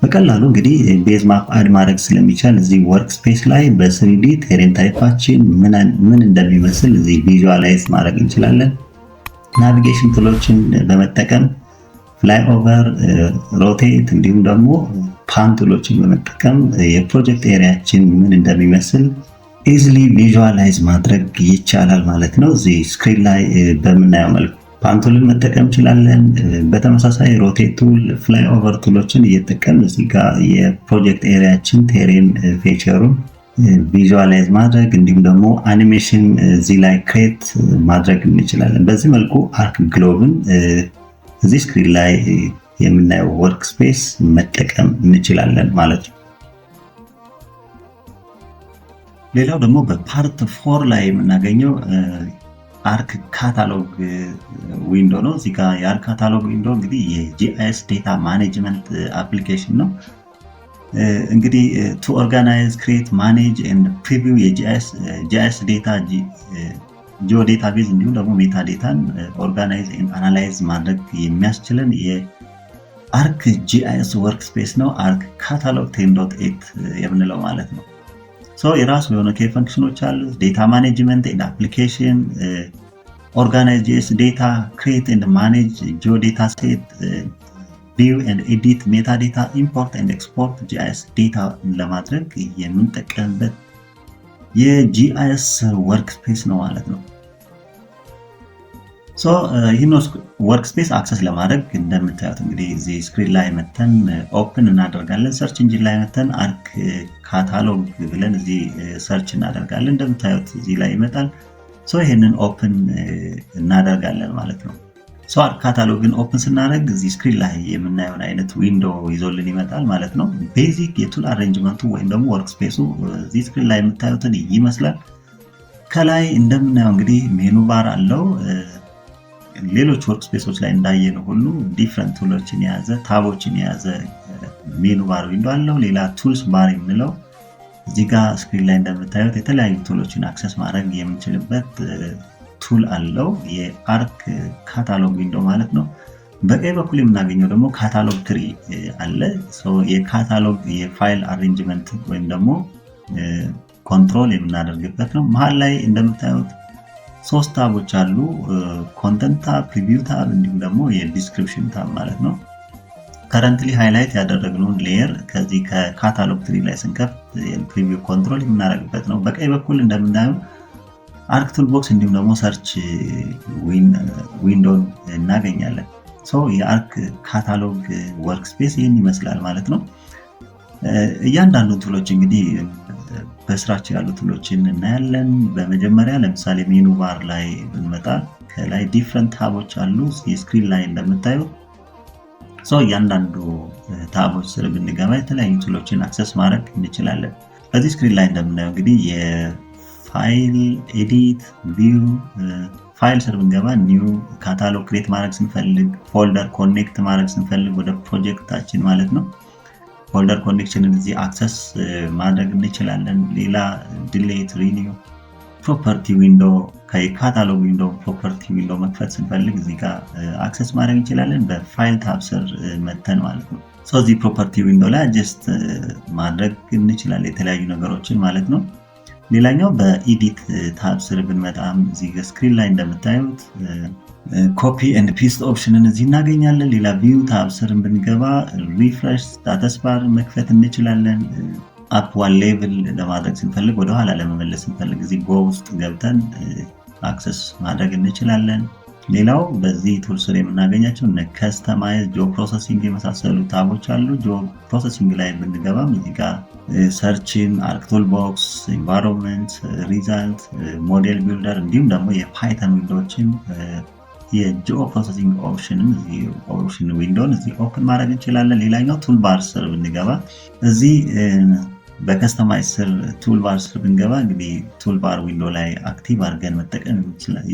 በቀላሉ እንግዲህ ቤዝ ማፕ አድ ማድረግ ስለሚቻል እዚህ ወርክ ስፔስ ላይ በ3ዲ ቴሬን ታይፓችን ምን እንደሚመስል እዚህ ቪዥዋላይዝ ማድረግ እንችላለን። ናቪጌሽን ቱሎችን በመጠቀም ፍላይ ኦቨር፣ ሮቴት እንዲሁም ደግሞ ፓን ቱሎችን በመጠቀም የፕሮጀክት ኤሪያችን ምን እንደሚመስል ኢዝሊ ቪዥዋላይዝ ማድረግ ይቻላል ማለት ነው። እዚህ ስክሪን ላይ በምናየው መልኩ ፓንቱልን መጠቀም እንችላለን። በተመሳሳይ ሮቴት ቱል፣ ፍላይ ኦቨር ቱሎችን እየተጠቀምን እዚህ ጋር የፕሮጀክት ኤሪያችን ቴሬን ፌቸሩን ቪዥዋላይዝ ማድረግ እንዲሁም ደግሞ አኒሜሽን እዚህ ላይ ክሬት ማድረግ እንችላለን። በዚህ መልኩ አርክ ግሎብን እዚህ ስክሪን ላይ የምናየው ወርክ ስፔስ መጠቀም እንችላለን ማለት ነው። ሌላው ደግሞ በፓርት 4 ላይ የምናገኘው አርክ ካታሎግ ዊንዶ ነው። እዚህ ጋር የአርክ ካታሎግ ዊንዶ እንግዲህ የጂአይኤስ ዴታ ማኔጅመንት አፕሊኬሽን ነው። እንግዲህ ቱ ኦርጋናይዝ ክሬት ማኔጅ ኤንድ ፕሪቪው የጂአይኤስ ዴታ ጂኦ ዴታቤዝ እንዲሁም ደግሞ ሜታ ዴታን ኦርጋናይዝ ኤንድ አናላይዝ ማድረግ የሚያስችለን የአርክ ጂአይኤስ ወርክ ስፔስ ነው። አርክ ካታሎግ 10.8 የምንለው ማለት ነው። የራሱ የሆነ ኬ ፈንክሽኖች አሉ። ዴታ ማኔጅመንት ኤንድ አፕሊኬሽን፣ ኦርጋናይዝ ጂአይኤስ ዴታ፣ ክሬት ኤንድ ማኔጅ ጂኦ ዴታ ሴት፣ ቪው ኤንድ ኤዲት ሜታ ዴታ፣ ኢምፖርት ኤንድ ኤክስፖርት ጂአይኤስ ዴታ ለማድረግ የምንጠቀምበት የጂአይኤስ ወርክ ስፔስ ነው ማለት ነው። ይህን ወርክ ስፔስ አክሰስ ለማድረግ እንደምታዩት እንግዲህ እዚህ ስክሪን ላይ መተን ኦፕን እናደርጋለን። ሰርች ኢንጂን ላይ መተን አርክ ካታሎግ ብለን እዚህ ሰርች እናደርጋለን። እንደምታዩት እዚህ ላይ ይመጣል። ይህንን ኦፕን እናደርጋለን ማለት ነው። አርክ ካታሎግን ኦፕን ስናደርግ እዚህ ስክሪን ላይ የምናየውን አይነት ዊንዶ ይዞልን ይመጣል ማለት ነው። ቤዚክ የቱል አሬንጅመንቱ ወይም ደግሞ ወርክ ስፔሱ እዚህ ስክሪን ላይ የምታዩትን ይመስላል። ከላይ እንደምናየው እንግዲህ ሜኑ ባር አለው። ሌሎች ወርክ ስፔሶች ላይ እንዳየን ሁሉ ዲፍረንት ቱሎችን የያዘ ታቦችን የያዘ ሜኑ ባር ዊንዶ አለው። ሌላ ቱልስ ባር የምንለው እዚህ ጋር ስክሪን ላይ እንደምታዩት የተለያዩ ቱሎችን አክሰስ ማድረግ የምንችልበት ቱል አለው። የአርክ ካታሎግ ዊንዶ ማለት ነው። በቀኝ በኩል የምናገኘው ደግሞ ካታሎግ ትሪ አለ። የካታሎግ የፋይል አሬንጅመንት ወይም ደግሞ ኮንትሮል የምናደርግበት ነው። መሀል ላይ እንደምታዩት 3 ታቦች አሉ። ኮንተንት ታብ፣ ፕሪቪው ታብ እንዲሁም ደግሞ የዲስክሪፕሽን ታብ ማለት ነው። ከረንትሊ ሃይላይት ያደረግነውን ሌየር ከዚህ ከካታሎግ ትሪ ላይ ስንከፍት የፕሪቪው ኮንትሮል የምናደርግበት ነው። በቀኝ በኩል እንደምናየው አርክ ቱልቦክስ እንዲሁም ደግሞ ሰርች ዊንዶን እናገኛለን። የአርክ ካታሎግ ወርክ ስፔስ ይህን ይመስላል ማለት ነው። እያንዳንዱን ቱሎች እንግዲህ በስራቸው ያሉ ቱሎችን እናያለን። በመጀመሪያ ለምሳሌ ሜኑ ባር ላይ ብንመጣ ከላይ ዲፍረንት ታቦች አሉ የስክሪን ላይ እንደምታዩ። እያንዳንዱ ታቦች ስር ብንገባ የተለያዩ ቱሎችን አክሰስ ማድረግ እንችላለን። በዚህ ስክሪን ላይ እንደምናየው እንግዲህ የፋይል ኤዲት፣ ቪው፣ ፋይል ስር ብንገባ ኒው ካታሎግ ክሬት ማድረግ ስንፈልግ፣ ፎልደር ኮኔክት ማድረግ ስንፈልግ ወደ ፕሮጀክታችን ማለት ነው ፎልደር ኮኔክሽንን እዚህ አክሰስ ማድረግ እንችላለን። ሌላ ዲሌት፣ ሪኒው፣ ፕሮፐርቲ ዊንዶ ከካታሎግ ዊንዶ ፕሮፐርቲ ዊንዶ መክፈት ስንፈልግ እዚህ ጋር አክሰስ ማድረግ እንችላለን በፋይል ታብ ስር መተን ማለት ነው። እዚህ ፕሮፐርቲ ዊንዶ ላይ አጀስት ማድረግ እንችላለን የተለያዩ ነገሮችን ማለት ነው። ሌላኛው በኢዲት ታብ ስር ብንመጣም እዚህ ስክሪን ላይ እንደምታዩት ኮፒ ኤንድ ፔስት ኦፕሽንን እዚህ እናገኛለን። ሌላ ቪው ታብ ስር ብንገባ ሪፍሬሽ ስታተስ ባር መክፈት እንችላለን። አፕ ዋን ሌቭል ለማድረግ ስንፈልግ ወደኋላ ለመመለስ ስንፈልግ እዚህ ጎ ውስጥ ገብተን አክሰስ ማድረግ እንችላለን። ሌላው በዚህ ቱል ስር የምናገኛቸው ከስተማይዝ፣ ጆብ ፕሮሰሲንግ የመሳሰሉ ታቦች አሉ። ጆብ ፕሮሰሲንግ ላይ ብንገባም እዚህ ጋር ሰርችን፣ አርክ ቱልቦክስ፣ ኢንቫይሮንመንት፣ ሪዛልት፣ ሞዴል ቢልደር እንዲሁም ደግሞ የፓይተን ዊንዶዎችን የጂኦ ፕሮሰሲንግ ኦፕሽን ዊንዶውን እዚህ ኦፕን ማድረግ እንችላለን። ሌላኛው ቱልባር ስር ብንገባ እዚህ በከስተማይዝ ስር ቱልባር ስር ብንገባ እንግዲህ ቱልባር ዊንዶ ላይ አክቲቭ አድርገን መጠቀም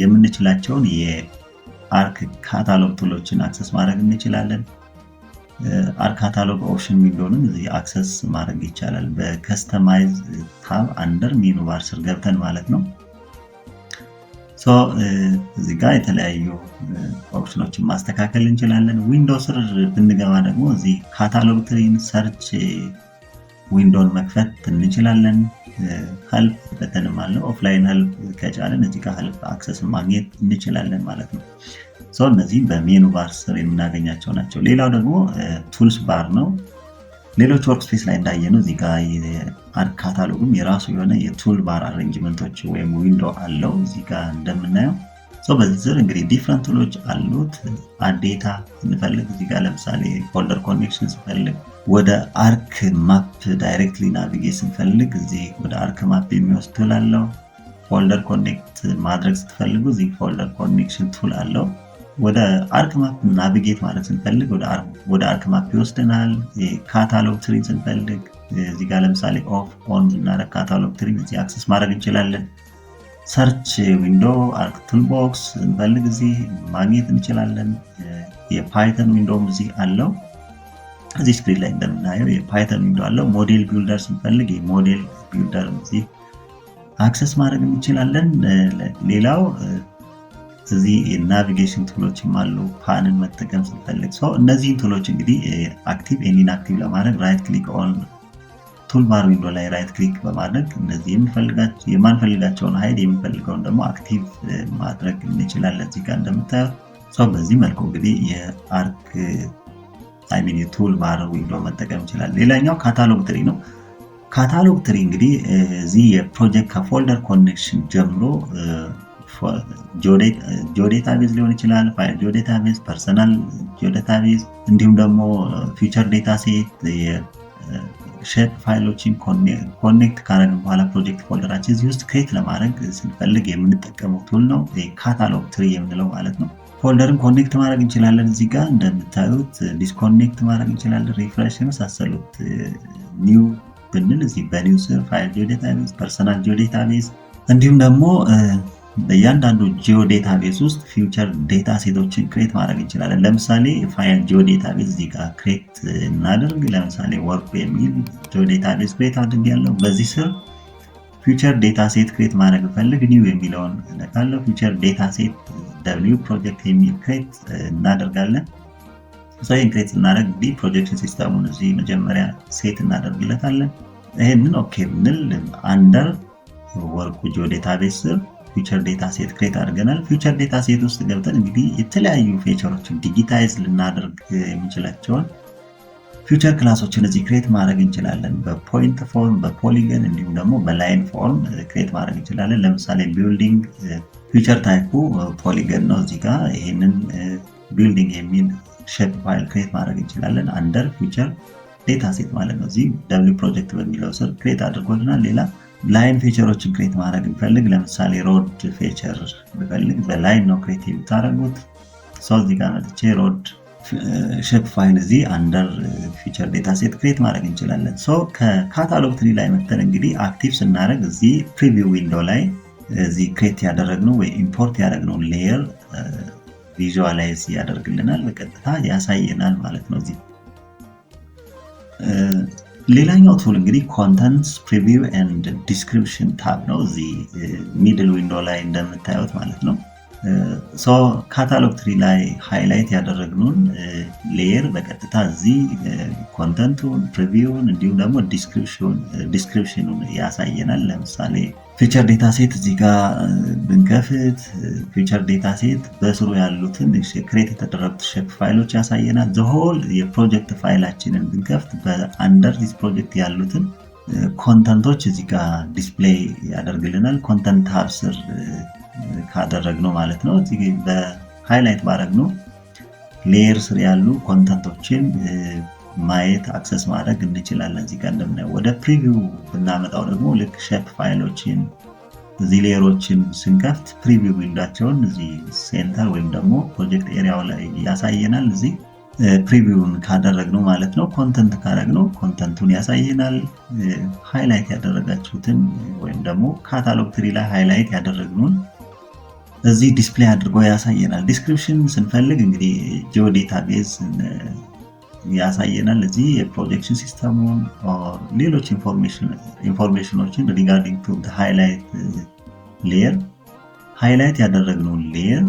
የምንችላቸውን የአርክ ካታሎግ ቱሎችን አክሰስ ማድረግ እንችላለን። አርክ ካታሎግ ኦፕሽን ዊንዶውንም እዚህ አክሰስ ማድረግ ይቻላል በከስተማይዝ ታብ አንደር ሜኑ ባር ስር ገብተን ማለት ነው። እዚህ ጋር የተለያዩ ኦፕሽኖችን ማስተካከል እንችላለን። ዊንዶው ስር ብንገባ ደግሞ እዚህ ካታሎግ ትሪን፣ ሰርች ዊንዶውን መክፈት እንችላለን። ሄልፕ በተንም አለ። ኦፍላይን ሄልፕ ከቻለን እዚህ ጋር ሄልፕ አክሰስ ማግኘት እንችላለን ማለት ነው። እነዚህ በሜኑ ባር ስር የምናገኛቸው ናቸው። ሌላው ደግሞ ቱልስ ባር ነው። ሌሎች ወርክ ስፔስ ላይ እንዳየነው እዚህ ጋር የአርክ ካታሎግም የራሱ የሆነ የቱል ባር አሬንጅመንቶች ወይም ዊንዶ አለው። እዚህ ጋር እንደምናየው በዚህ ስር እንግዲህ ዲፍረንት ቱሎች አሉት። አድ ዴታ ስንፈልግ እዚህ ጋር ለምሳሌ ፎልደር ኮኔክሽን ስንፈልግ፣ ወደ አርክ ማፕ ዳይሬክትሊ ናቪጌት ስንፈልግ እዚህ ወደ አርክ ማፕ የሚወስድ ቱል አለው። ፎልደር ኮኔክት ማድረግ ስትፈልጉ እዚህ ፎልደር ኮኔክሽን ቱል አለው። ወደ አርክ ማፕ ናቪጌት ማድረግ ስንፈልግ ወደ አርክ ማፕ ይወስደናል። ካታሎግ ትሪ ስንፈልግ እዚህ ጋር ለምሳሌ ኦፍ ኦን ብናደርግ ካታሎግ ትሪ እዚህ አክሰስ ማድረግ እንችላለን። ሰርች ዊንዶ አርክ ቱልቦክስ እንፈልግ እዚህ ማግኘት እንችላለን። የፓይተን ዊንዶውም እዚህ አለው። እዚህ ስክሪን ላይ እንደምናየው የፓይተን ዊንዶ አለው። ሞዴል ቢልደር ስንፈልግ የሞዴል ቢልደር እዚህ አክሰስ ማድረግ እንችላለን። ሌላው እዚህ የናቪጌሽን ቱሎችም አሉ። ፓንን መጠቀም ስንፈልግ እነዚህን ቱሎች እንግዲህ አክቲቭ ኤንድ ኢንአክቲቭ ለማድረግ ራይት ክሊክ ኦን ቱልባር ዊንዶ ላይ ራይት ክሊክ በማድረግ እነዚህ የማንፈልጋቸውን ሀይድ የሚፈልገውን ደግሞ አክቲቭ ማድረግ እንችላለን። እዚህ ጋር እንደምታዩት በዚህ መልኩ እንግዲህ የአርክ የቱልባር ዊንዶ መጠቀም ይችላል። ሌላኛው ካታሎግ ትሪ ነው። ካታሎግ ትሪ እንግዲህ እዚህ የፕሮጀክት ከፎልደር ኮኔክሽን ጀምሮ ጂኦዴታቤዝ ሊሆን ይችላል፣ ፋይል ጂኦዴታቤዝ፣ ፐርሰናል ጂኦዴታቤዝ እንዲሁም ደግሞ ፊውቸር ዴታ ሴት ሼፕ ፋይሎችን ኮኔክት ካረግን በኋላ ፕሮጀክት ፎልደራችን እዚህ ውስጥ ክሬት ለማድረግ ስንፈልግ የምንጠቀመው ቱል ነው ካታሎግ ትሪ የምንለው ማለት ነው። ፎልደርን ኮኔክት ማድረግ እንችላለን። እዚህ ጋር እንደምታዩት ዲስኮኔክት ማድረግ እንችላለን። ሪፍሬሽ የመሳሰሉት ኒው ብንል እዚህ በኒው ስር ፋይል ጂኦዴታቤዝ፣ ፐርሰናል ጂኦዴታቤዝ እንዲሁም ደግሞ በእያንዳንዱ ጂኦዴታቤዝ ውስጥ ፊውቸር ዴታ ሴቶችን ክሬት ማድረግ እንችላለን። ለምሳሌ ፋይል ጂኦዴታቤዝ እዚህ ጋር ክሬት እናደርግ። ለምሳሌ ወርክ የሚል ጂኦዴታቤዝ ክሬት አድርጌያለሁ። በዚህ ስር ፊውቸር ዴታ ሴት ክሬት ማድረግ ፈልግ ኒው የሚለውን እነካለሁ። ፊውቸር ዴታ ሴት ደብሊው ፕሮጀክት የሚል ክሬት እናደርጋለን። ይህን ክሬት እናደርግ እንግዲህ ፕሮጀክሽን ሲስተሙን እዚህ መጀመሪያ ሴት እናደርግለታለን። ይህንን ኦኬ ብንል አንደር ወርክ ጂኦዴታቤዝ ስር ፊውቸር ዴታ ሴት ክሬት አድርገናል። ፊውቸር ዴታ ሴት ውስጥ ገብተን እንግዲህ የተለያዩ ፊቸሮችን ዲጂታይዝ ልናደርግ የምንችላቸውን ፊውቸር ክላሶችን እዚህ ክሬት ማድረግ እንችላለን። በፖይንት ፎርም፣ በፖሊገን እንዲሁም ደግሞ በላይን ፎርም ክሬት ማድረግ እንችላለን። ለምሳሌ ቢልዲንግ ፊውቸር ታይፑ ፖሊገን ነው። እዚህ ጋር ይህንን ቢልዲንግ የሚል ሼፕ ፋይል ክሬት ማድረግ እንችላለን። አንደር ፊውቸር ዴታ ሴት ማለት ነው። እዚህ ደብሊው ፕሮጀክት በሚለው ስር ክሬት አድርጎልናል። ሌላ ላይን ፊቸሮችን ክሬት ማድረግ ብፈልግ ለምሳሌ ሮድ ፊቸር ብፈልግ በላይን ነው ክሬት የምታደርጉት። እዚህ ጋር መጥቼ ሮድ ሼፕ ፋይል እዚህ አንደር ፊቸር ዴታ ሴት ክሬት ማድረግ እንችላለን። ከካታሎግ ትሪ ላይ መተን እንግዲህ አክቲቭ ስናደርግ እዚህ ፕሪቪው ዊንዶ ላይ እዚህ ክሬት ያደረግነው ወይ ኢምፖርት ያደረግነው ሌየር ቪዥዋላይዝ ያደርግልናል፣ በቀጥታ ያሳየናል ማለት ነው። እዚህ ሌላኛው ቱል እንግዲህ ኮንተንትስ ፕሪቪው ኤንድ ዲስክሪፕሽን ታብ ነው። እዚህ ሚድል ዊንዶ ላይ እንደምታዩት ማለት ነው። ካታሎግ ትሪ ላይ ሃይላይት ያደረግነውን ሌየር በቀጥታ እዚህ ኮንተንቱን፣ ፕሪቪውን እንዲሁም ደግሞ ዲስክሪፕሽኑን ያሳየናል። ለምሳሌ ፊቸር ዴታ ሴት እዚህ ጋር ብንከፍት ፊቸር ዴታ ሴት በስሩ ያሉትን ክሬት የተደረጉት ሼፕ ፋይሎች ያሳየናል። ዘሆል የፕሮጀክት ፋይላችንን ብንከፍት በአንደር ዲስ ፕሮጀክት ያሉትን ኮንተንቶች እዚህ ጋር ዲስፕሌይ ያደርግልናል። ኮንተንት ታብ ስር ካደረግነው ማለት ነው። እዚህ በሃይላይት ባደረግነው ሌየር ስር ያሉ ኮንተንቶችን ማየት አክሰስ ማድረግ እንችላለን። እዚህ ጋር እንደምናየው ወደ ፕሪቪው ብናመጣው ደግሞ ልክ ሼፕ ፋይሎችን እዚህ ሌየሮችን ስንከፍት ፕሪቪው ዊንዳቸውን እዚህ ሴንተር ወይም ደግሞ ፕሮጀክት ኤሪያው ላይ ያሳየናል። እዚህ ፕሪቪውን ካደረግነው ማለት ነው። ኮንተንት ካደረግነው ኮንተንቱን ያሳየናል። ሃይላይት ያደረጋችሁትን ወይም ደግሞ ካታሎግ ትሪ ላይ ሃይላይት ያደረግነውን እዚህ ዲስፕሌይ አድርጎ ያሳየናል። ዲስክሪፕሽን ስንፈልግ እንግዲህ ጂኦዴታቤዝ ያሳየናል። እዚህ የፕሮጀክሽን ሲስተሙን ሌሎች ኢንፎርሜሽኖችን ሪጋርዲንግ ቱ ሃይላይት ሌየር ሃይላይት ያደረግነውን ሌየር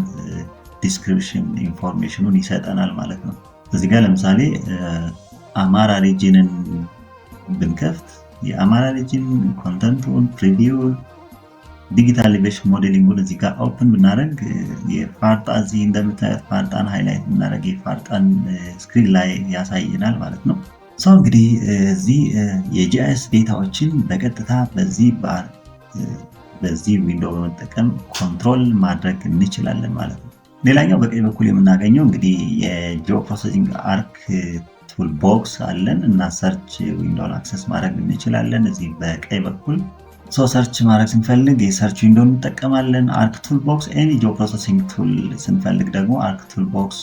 ዲስክሪፕሽን ኢንፎርሜሽኑን ይሰጠናል ማለት ነው። እዚህ ጋር ለምሳሌ አማራ ሪጅንን ብንከፍት የአማራ ሪጅን ኮንተንቱን፣ ፕሪቪውን፣ ዲጂታል ኤሌቬሽን ሞዴሊንጉን እዚህ ጋር ኦፕን ብናደርግ የፋርጣ እዚህ እንደምታዩት ፋርጣን ሃይላይት ብናደርግ የፋርጣን ስክሪን ላይ ያሳየናል ማለት ነው። እንግዲህ እዚህ የጂአይኤስ ዴታዎችን በቀጥታ በዚህ በዚህ ዊንዶ በመጠቀም ኮንትሮል ማድረግ እንችላለን ማለት ነው። ሌላኛው በቀኝ በኩል የምናገኘው እንግዲህ የጂኦ ፕሮሰሲንግ አርክ ቱል ቦክስ አለን እና ሰርች ዊንዶውን አክሰስ ማድረግ እንችላለን። እዚህ በቀኝ በኩል ሰርች ማድረግ ስንፈልግ የሰርች ዊንዶ እንጠቀማለን። አርክ ቱል ቦክስ ኤኒ ጂኦ ፕሮሰሲንግ ቱል ስንፈልግ ደግሞ አርክ ቱል ቦክስ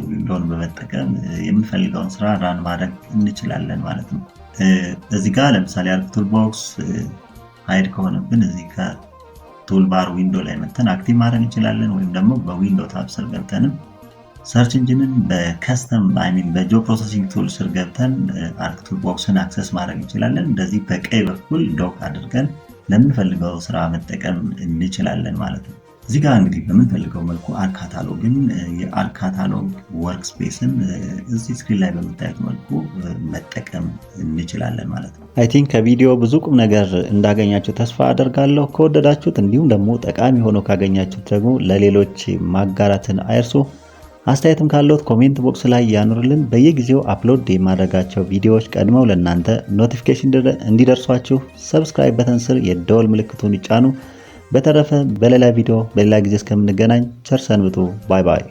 ዊንዶውን በመጠቀም የምንፈልገውን ስራ ራን ማድረግ እንችላለን ማለት ነው። እዚህ ጋር ለምሳሌ አርክ ቱል ቦክስ ሃይድ ከሆነብን እዚህ ከቱል ባር ዊንዶ ላይ መተን አክቲቭ ማድረግ እንችላለን። ወይም ደግሞ በዊንዶ ታብ ስር ገብተንም ሰርች ኢንጂንን በከስተም በጂኦ ፕሮሰሲንግ ቱል ስር ገብተን አርክ ቱል ቦክስን አክሰስ ማድረግ እንችላለን። እንደዚህ በቀኝ በኩል ዶክ አድርገን ለምንፈልገው ስራ መጠቀም እንችላለን ማለት ነው። እዚህ ጋር እንግዲህ በምንፈልገው መልኩ አርክ ካታሎግን የአርክ ካታሎግ ወርክ ስፔስን እዚህ ስክሪን ላይ በምታዩት መልኩ መጠቀም እንችላለን ማለት ነው። አይ ቲንክ ከቪዲዮ ብዙ ቁም ነገር እንዳገኛችሁ ተስፋ አደርጋለሁ። ከወደዳችሁት እንዲሁም ደግሞ ጠቃሚ ሆኖ ካገኛችሁት ደግሞ ለሌሎች ማጋራትን አይርሱ። አስተያየትም ካለዎት ኮሜንት ቦክስ ላይ ያኑርልን። በየጊዜው አፕሎድ የማድረጋቸው ቪዲዮዎች ቀድመው ለእናንተ ኖቲፊኬሽን እንዲደርሷችሁ ሰብስክራይብ በተን ስር የደወል ምልክቱን ይጫኑ። በተረፈ በሌላ ቪዲዮ በሌላ ጊዜ እስከምንገናኝ ቸር ሰንብቱ። ባይ ባይ።